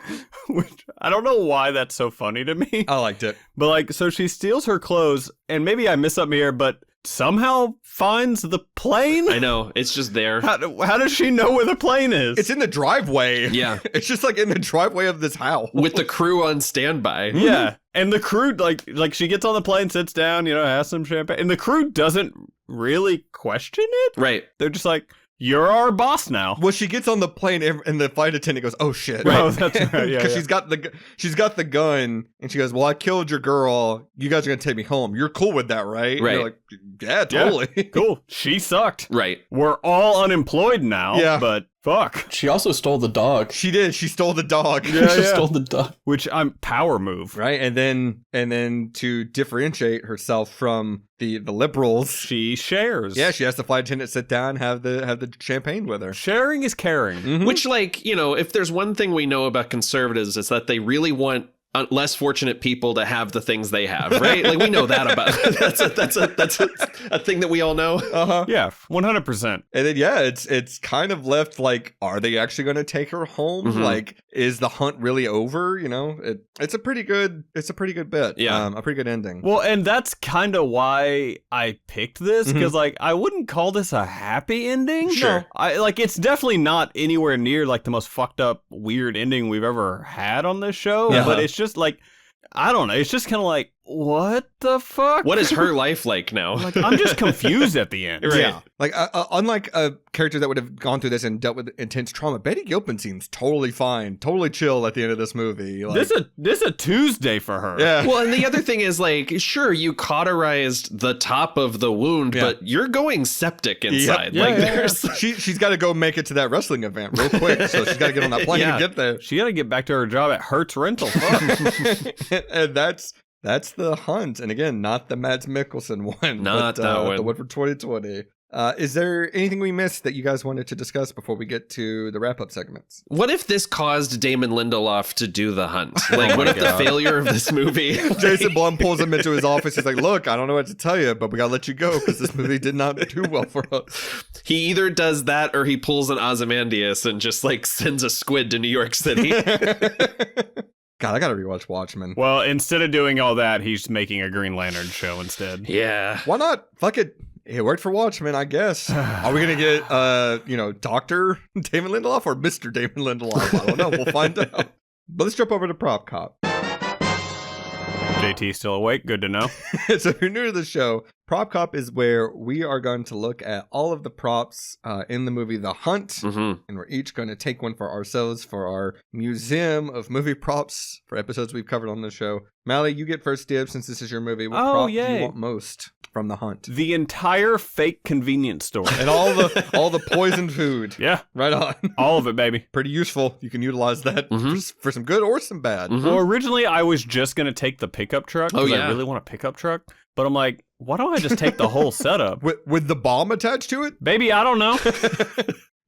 Which I don't know why that's so funny to me. I liked it. But like, so she steals her clothes, and maybe I miss something here, but somehow finds the plane? I know, it's just there. How does she know where the plane is? It's in the driveway. Yeah. It's just like in the driveway of this house. With the crew on standby. Yeah. And the crew, like she gets on the plane, sits down, has some champagne, and the crew doesn't really question it. Right. They're just like, you're our boss now. Well, she gets on the plane and the flight attendant goes, "Oh shit!" Right. Oh, that's right. Yeah, because she's got the gun, and she goes, "Well, I killed your girl. You guys are gonna take me home. You're cool with that, right?" Right. And you're like, yeah, totally. Yeah, cool. She sucked. Right. We're all unemployed now. Yeah. But fuck. She also stole the dog. She did. She stole the dog. She stole the dog. Which power move. Right. And then to differentiate herself from the liberals, she shares. Yeah, she has the flight attendant sit down, have the champagne with her. Sharing is caring. Mm-hmm. Which, like, if there's one thing we know about conservatives, it's that they really want less fortunate people to have the things they have, right? Like, we know that about that's a thing that we all know. Uh-huh. Yeah, 100%. And then it's kind of left like, are they actually going to take her home? Mm-hmm. Like, is the hunt really over? It's a pretty good bit. Yeah, a pretty good ending. Well, and that's kind of why I picked this, because like I wouldn't call this a happy ending. Sure. It's definitely not anywhere near like the most fucked up weird ending we've ever had on this show. Yeah. But it's just like, I don't know. It's just kind of like, what the fuck? What is her life like now? Like, I'm just confused at the end. Right. Yeah. Like, unlike a character that would have gone through this and dealt with intense trauma, Betty Gilpin seems totally fine, totally chill at the end of this movie. Like, This a Tuesday for her. yeah. Well, and the other thing is, like, sure, you cauterized the top of the wound, but you're going septic inside. Yep. Like, Yeah. there's... She's got to go make it to that wrestling event real quick, so she's got to get on that plane and get there. She got to get back to her job at Hertz Rental. And that's the Hunt, and again, not the Mads Mikkelsen one, Not but, that one. the one for 2020. Is there anything we missed that you guys wanted to discuss before we get to the wrap-up segments? What if this caused Damon Lindelof to do the Hunt? Like, what if the failure of this movie... Jason Blum pulls him into his office. He's like, look, I don't know what to tell you, but we gotta let you go because this movie did not do well for us. He either does that or he pulls an Ozymandias and just, like, sends a squid to New York City. God, I gotta rewatch Watchmen. Well, instead of doing all that, he's making a Green Lantern show instead. Yeah. Why not? Fuck it. It worked for Watchmen, I guess. Are we gonna get, Dr. Damon Lindelof or Mr. Damon Lindelof? I don't know. We'll find out. But let's jump over to Prop Cop. JT still awake? Good to know. So if you're new to the show, Prop Cop is where we are going to look at all of the props in the movie The Hunt, Mm-hmm. and we're each going to take one for ourselves for our museum of movie props for episodes we've covered on the show. Mally, you get first dibs since this is your movie. What prop do you want most from The Hunt? The entire fake convenience store. And all the poisoned food. Yeah. Right on. All of it, baby. Pretty useful. You can utilize that for some good or some bad. Mm-hmm. Well, originally I was just going to take the pickup truck because I really want a pickup truck. But I'm like, why don't I just take the whole setup? With the bomb attached to it? Baby, I don't know.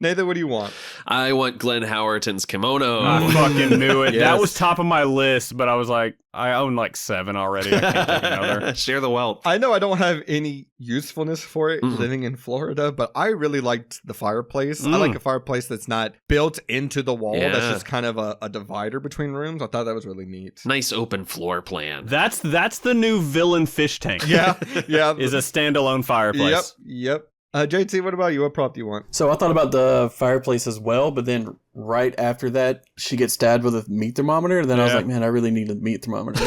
Nathan, what do you want? I want Glenn Howerton's kimono. I fucking knew it. Yes. That was top of my list, but I was like, I own like 7 already. I can't take another. Share the wealth. I know I don't have any usefulness for it living in Florida, but I really liked the fireplace. I like a fireplace that's not built into the wall. That's just kind of a divider between rooms. I thought that was really neat. Nice open floor plan. That's the new villain fish tank. Yeah. Is a standalone fireplace. Yep. JT, what about you? What prop do you want? So I thought about the fireplace as well, but then right after that, she gets stabbed with a meat thermometer. Then I was like, man, I really need a meat thermometer.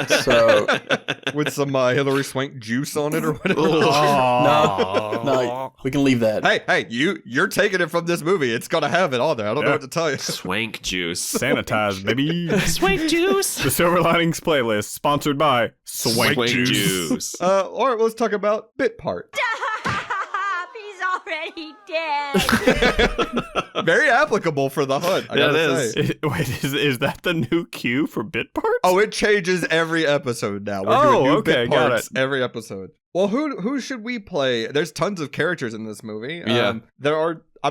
So with some Hilary Swank juice on it or whatever. No, we can leave that. Hey, you're taking it from this movie. It's gonna have it on there. I don't know what to tell you. Swank juice. Sanitized, baby. Swank juice. The Silver Linings playlist, sponsored by Swank Juice. All right, let's talk about bit part. Already dead. Very applicable for The Hunt. I gotta say. Wait, is that the new cue for bit parts? Oh, it changes every episode now. We're doing new bit got parts it. every episode. Well, who should we play? There's tons of characters in this movie. I'm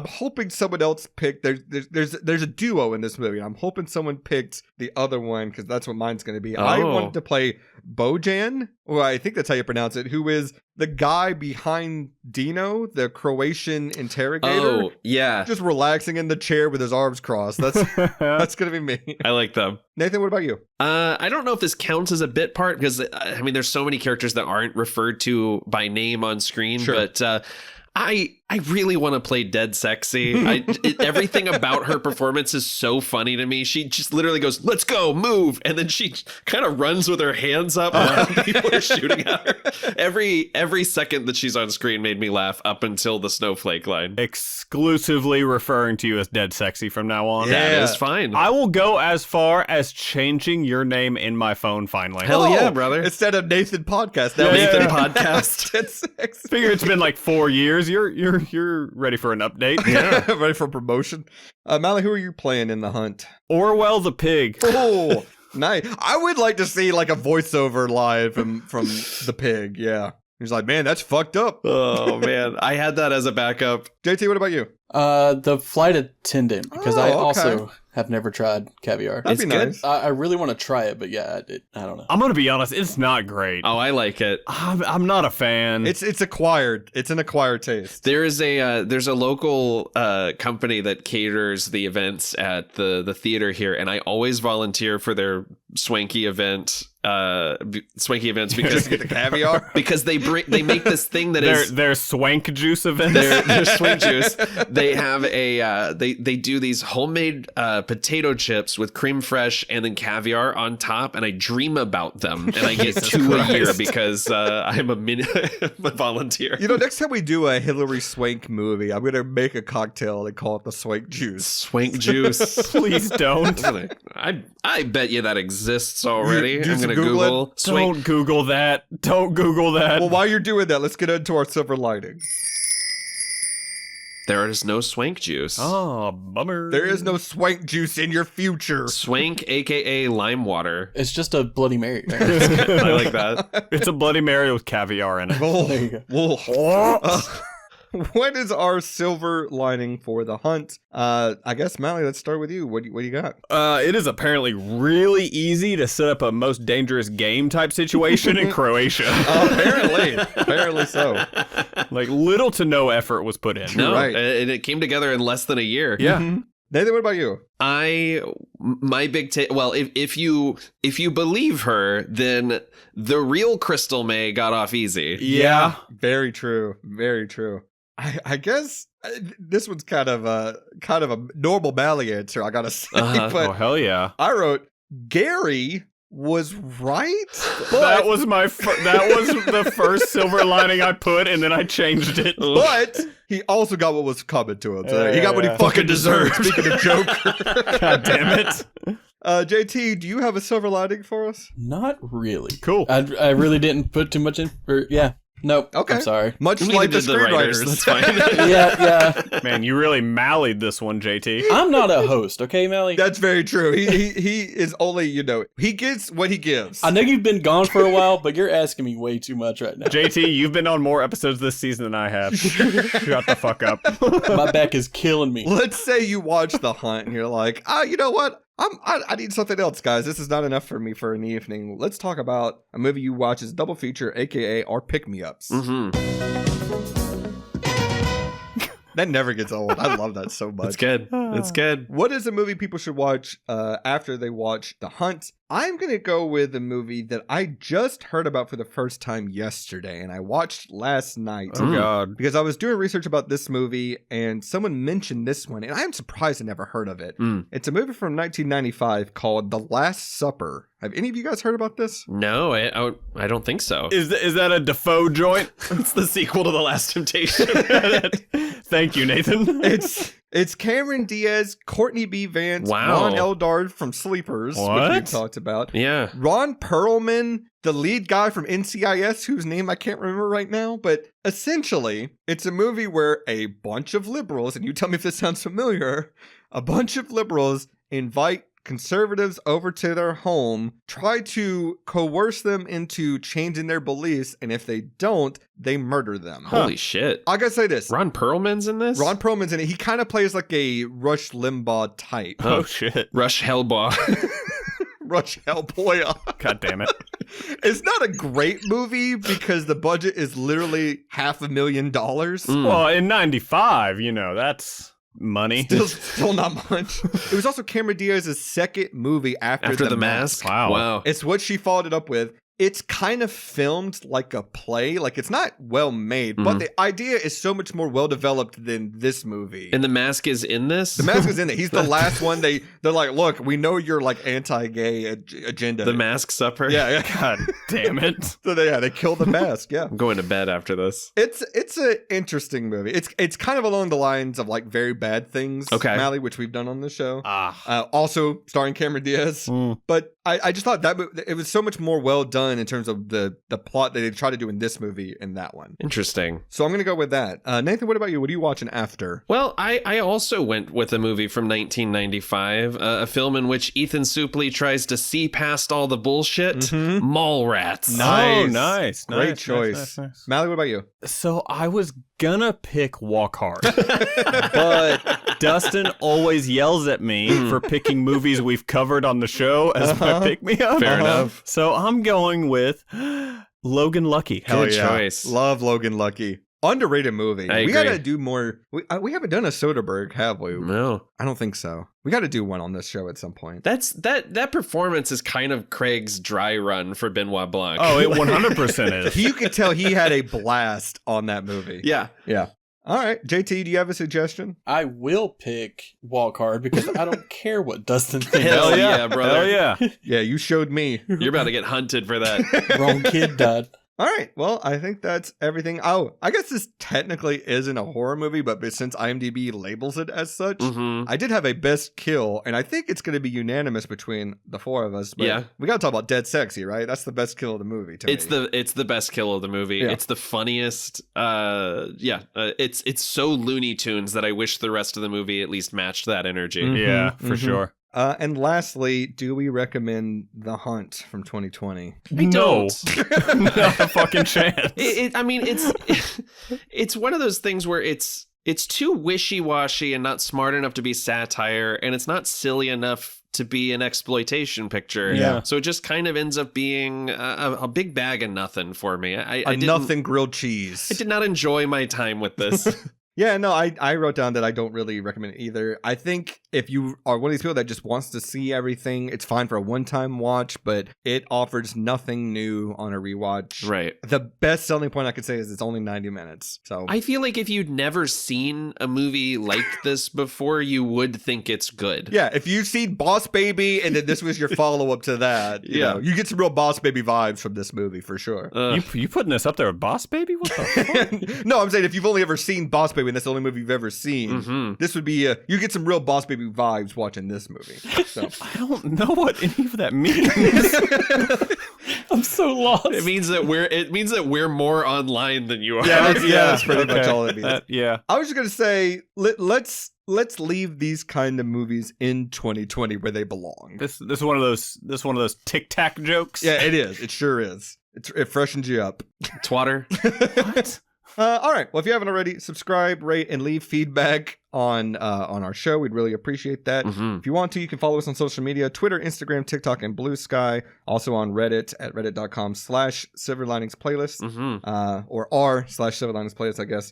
hoping someone else picked. There's a duo in this movie. I'm hoping someone picked the other one because that's what mine's going to be. I want to play Bojan, or I think that's how you pronounce it, who is the guy behind Dino, the Croatian interrogator. Oh, yeah. Just relaxing in the chair with his arms crossed. That's going to be me. I like them. Nathan, what about you? I don't know if this counts as a bit part because, I mean, there's so many characters that aren't referred to by name on screen, but I really want to play Dead Sexy. Everything about her performance is so funny to me. She just literally goes, "Let's go, move," and then she kind of runs with her hands up while people are shooting at her. Every second that she's on screen made me laugh up until the snowflake line. Exclusively referring to you as Dead Sexy from now on. That is fine. I will go as far as changing your name in my phone finally. Hell yeah, brother. Instead of Nathan Podcast. Now Nathan Podcast. Dead Sexy. Figure it's been like 4 years. You're ready for an update. Yeah, ready for promotion. Mally, who are you playing in The Hunt? Orwell the pig. Oh, nice. I would like to see like a voiceover live from the pig. Yeah. He's like, man, that's fucked up. Oh, man. I had that as a backup. JT, what about you? The flight attendant, because I okay. also have never tried caviar. That'd be good. nice. I really want to try it, but yeah, I don't know. I'm gonna be honest, it's not great. Oh, I like it. I'm not a fan. It's acquired. It's an acquired taste. There's a local company that caters the events at the theater here, and I always volunteer for their swanky event swanky events because to get the caviar. because they make this thing that is their swank juice events. their swank juice. They have they do these homemade potato chips with creme fraiche and then caviar on top, and I dream about them, and I get 2 a year because I'm a volunteer. You know, next time we do a Hilary Swank movie, I'm gonna make a cocktail and call it the Swank Juice. Swank juice. Please don't. I bet you that exists already. Do I'm some gonna Google Swank. Don't Google that. Don't Google that. Well, while you're doing that, let's get into our silver lining. There is no swank juice. Oh, bummer. There is no Swank juice in your future. Swank, aka lime water. It's just a Bloody Mary. I like that. It's a Bloody Mary with caviar in it. There you go. What is our silver lining for the hunt? I guess, Mally, let's start with you. What do you got? It is apparently really easy to set up a most dangerous game type situation in Croatia. Apparently so. Like little to no effort was put in. No, Right. and it came together in less than a year. Yeah. Nathan, what about you? My big take. Well, if you believe her, then the real Crystal May got off easy. Yeah. Very true. Very true. I guess this one's kind of a normal Mally answer, I gotta say. Uh-huh. But Oh, hell yeah. I wrote Gary was right. That was the first silver lining I put, and then I changed it. But he also got what was coming to him. So he got what he fucking deserved. Speaking of Joker. God damn it. JT, do you have a silver lining for us? Not really. Cool. I really didn't put too much in. Nope. Okay. I'm sorry. Much Neither like the did the writers. screenwriters. That's fine. Yeah. Man, you really mallied this one, JT. I'm not a host, okay, Mally? That's very true. He is only, he gets what he gives. I know you've been gone for a while, but you're asking me way too much right now. JT, you've been on more episodes this season than I have. Shut the fuck up. My back is killing me. Let's say you watch The Hunt and you're like, you know what? I need something else, guys. This is not enough for me for an evening. Let's talk about a movie you watch as double feature, aka our pick-me-ups. That never gets old. I love that so much. It's good. It's good. What is a movie people should watch after they watch The Hunt? I'm going to go with a movie that I just heard about for the first time yesterday, and I watched last night. Oh, God. Because I was doing research about this movie, and someone mentioned this one, and I'm surprised I never heard of it. It's a movie from 1995 called The Last Supper. Have any of you guys heard about this? No, I don't think so. Is that a Defoe joint? It's the sequel to The Last Temptation. Thank you, Nathan. It's Cameron Diaz, Courtney B. Vance, Wow. Ron Eldard from Sleepers, which What? we've talked about. Yeah. Ron Perlman, the lead guy from NCIS, whose name I can't remember right now, but essentially, it's a movie where a bunch of liberals, and you tell me if this sounds familiar, a bunch of liberals invite conservatives over to their home, try to coerce them into changing their beliefs, and if they don't, they murder them. Holy shit. I gotta say this. Ron Perlman's in this? Ron Perlman's in it. He kind of plays like a Rush Limbaugh type. Oh, shit. Rush Hellbaugh. Rush Hellboy. God damn it. It's not a great movie because the budget is literally $500,000. Well, in 95, that's money. Still not much. It was also Cameron Diaz's second movie after The Mask. Wow. It's what she followed it up with. It's kind of filmed like a play. Like, it's not well made, but the idea is so much more well developed than this movie. And The Mask is in this? The Mask is in it. He's the last one. They're like, look, we know you're like anti-gay agenda. The Mask Supper? Yeah. God damn it. So they kill the mask. Yeah. I'm going to bed after this. It's an interesting movie. It's kind of along the lines of like Very Bad Things, okay, Mally, which we've done on this show. Also starring Cameron Diaz. But I just thought that it was so much more well done in terms of the plot that they try to do in this movie and that one. Interesting. So I'm going to go with that. Nathan, what about you? What are you watching after? Well, I also went with a movie from 1995, a film in which Ethan Suplee tries to see past all the bullshit. Mallrats. Nice. Oh, nice. Great choice. Nice. Mally, what about you? So I was gonna pick Walk Hard, but Dustin always yells at me for picking movies we've covered on the show as my pick-me-up. Fair enough. So I'm going with Logan Lucky. Good choice. Love Logan Lucky. Underrated movie. I We agree. gotta do more. We haven't done a Soderbergh, have we? No. I don't think so. We got to do one on this show at some point. That performance is kind of Craig's dry run for Benoit Blanc. Oh, it 100% is. You could tell he had a blast on that movie. Yeah. Yeah. All right. JT, do you have a suggestion? I will pick Walk Hard because I don't care what Dustin thinks. Hell yeah, brother. Hell yeah. Yeah, you showed me. You're about to get hunted for that. Wrong kid died. All right. Well, I think that's everything. Oh, I guess this technically isn't a horror movie, but since IMDb labels it as such, I did have a best kill, and I think it's going to be unanimous between the four of us. But Yeah. we got to talk about Dead Sexy, right? That's the best kill of the movie. To me. It's the best kill of the movie. Yeah. It's the funniest. It's so Looney Tunes that I wish the rest of the movie at least matched that energy. Yeah, for sure. And lastly, do we recommend The Hunt from 2020? I don't. Not a fucking chance. It's one of those things where it's too wishy-washy and not smart enough to be satire, and it's not silly enough to be an exploitation picture. Yeah. So it just kind of ends up being a big bag of nothing for me. I nothing grilled cheese. I did not enjoy my time with this. Yeah, no, I wrote down that I don't really recommend it either. I think if you are one of these people that just wants to see everything, it's fine for a one-time watch, but it offers nothing new on a rewatch. Right. The best selling point I could say is it's only 90 minutes. So I feel like if you'd never seen a movie like this before, you would think it's good. yeah, if you've seen Boss Baby and then this was your follow-up to that, you know, you get some real Boss Baby vibes from this movie for sure. You putting this up there with Boss Baby? What the fuck? No, I'm saying if you've only ever seen Boss Baby and that's the only movie you've ever seen, this would be you get some real Boss Baby vibes watching this movie. So I don't know what any of that means. I'm so lost. It means that we're more online than you are. yeah, that's pretty much Okay. all it means. Yeah. I was just gonna say let's leave these kind of movies in 2020 where they belong. This is one of those Tic Tac jokes. Yeah, it is. It sure is. It freshens you up. Twatter. What? All right. Well, if you haven't already, subscribe, rate, and leave feedback on our show. We'd really appreciate that. If you want to, you can follow us on social media: Twitter, Instagram, TikTok, and Blue Sky. Also on Reddit at reddit.com/silverliningsplaylist or r/silverliningsplaylist, I guess.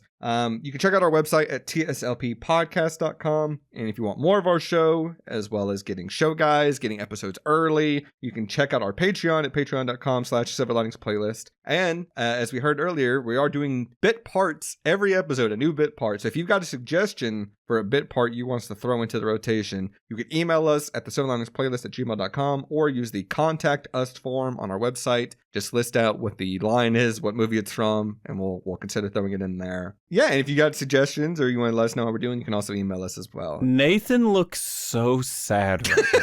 You can check out our website at tslppodcast.com. And if you want more of our show, as well as getting show guides, getting episodes early, you can check out our Patreon at patreon.com/silverliningsplaylist. And as we heard earlier, we are doing bit parts every episode, a new bit part. So if you've got a suggestion for a bit part you want us to throw into the rotation, you can email us at thesilverliningsplaylist@gmail.com or use the contact us form on our website. Just list out what the line is, what movie it's from, and we'll consider throwing it in there. Yeah, and if you got suggestions or you want to let us know how we're doing, you can also email us as well. Nathan looks so sad right now.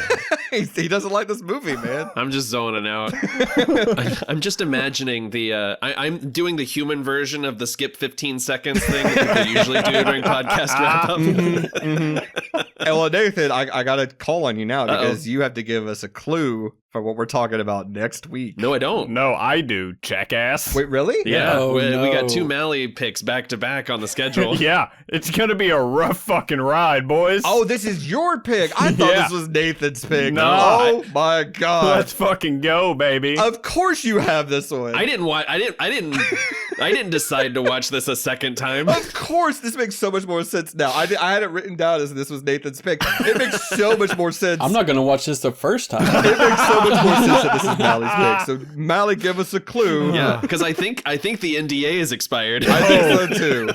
He doesn't like this movie, man. I'm just zoning out. I'm just imagining I'm doing the human version of the skip 15 seconds thing that we usually do during podcast wrap up. Well, Nathan, I got to call on you now because you have to give us a clue for what we're talking about next week. No, I don't. No, I do, jackass. Wait, really? Yeah, Oh, we no. got two Mally picks back to back on the schedule. Yeah, it's gonna be a rough fucking ride, boys. Oh, this is your pick. I thought Yeah. this was Nathan's pick. No, Oh my god. Let's fucking go, baby. Of course you have this one. I didn't decide to watch this a second time. Of course, this makes so much more sense now. I had it written down as this was Nathan's pick. It makes so much more sense. I'm not going to watch this the first time. It makes so much more sense that this is Mally's pick. So Mally, give us a clue. Yeah, because I think the NDA is expired. I think so too.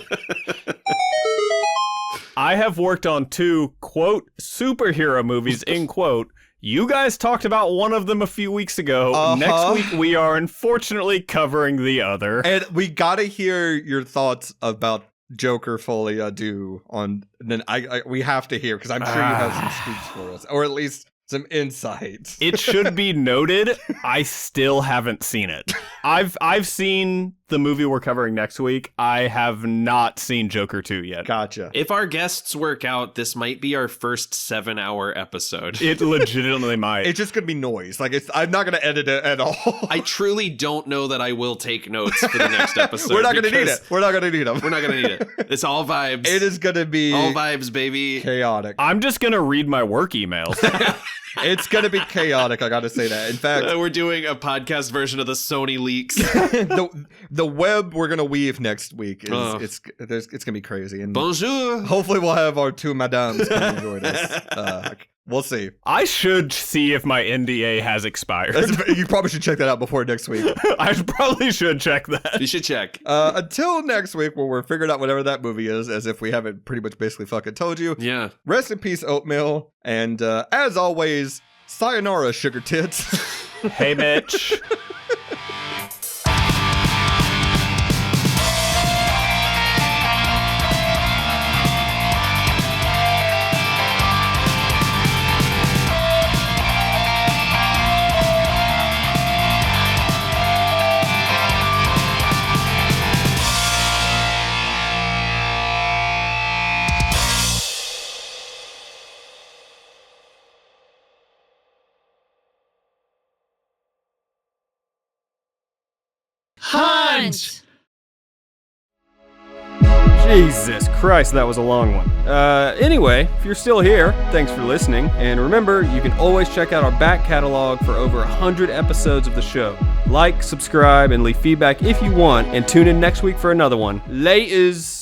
I have worked on 2, quote, superhero movies, end quote. You guys talked about one of them a few weeks ago. Next week, we are unfortunately covering the other. And we gotta hear your thoughts about Joker Folie à Deux on. Then we have to hear because I'm sure you have some scoops for us, or at least some insights. It should be noted, I still haven't seen it. I've seen the movie we're covering next week. I have not seen Joker 2 yet. Gotcha. If our guests work out, this might be our first 7-hour episode. It legitimately might. It's just gonna be noise. Like I'm not gonna edit it at all. I truly don't know that I will take notes for the next episode. We're not gonna need it. We're not gonna need them. We're not gonna need it. It's all vibes. It is gonna be all vibes, baby. chaotic. I'm just gonna read my work emails. It's going to be chaotic, I got to say that. In fact, we're doing a podcast version of the Sony leaks. the web we're going to weave next week is it's going to be crazy. And bonjour. Hopefully we'll have our two madames come join us. We'll see. I should see if my NDA has expired. You probably should check that out before next week. I probably should check that. You should check. Until next week, where we're figuring out whatever that movie is, as if we haven't pretty much basically fucking told you. Yeah. Rest in peace, Oatmeal. And as always, sayonara, sugar tits. Hey, bitch. Hunt! Jesus Christ, that was a long one. Anyway, if you're still here, thanks for listening. And remember, you can always check out our back catalog for over 100 episodes of the show. Like, subscribe, and leave feedback if you want. And tune in next week for another one. Laters!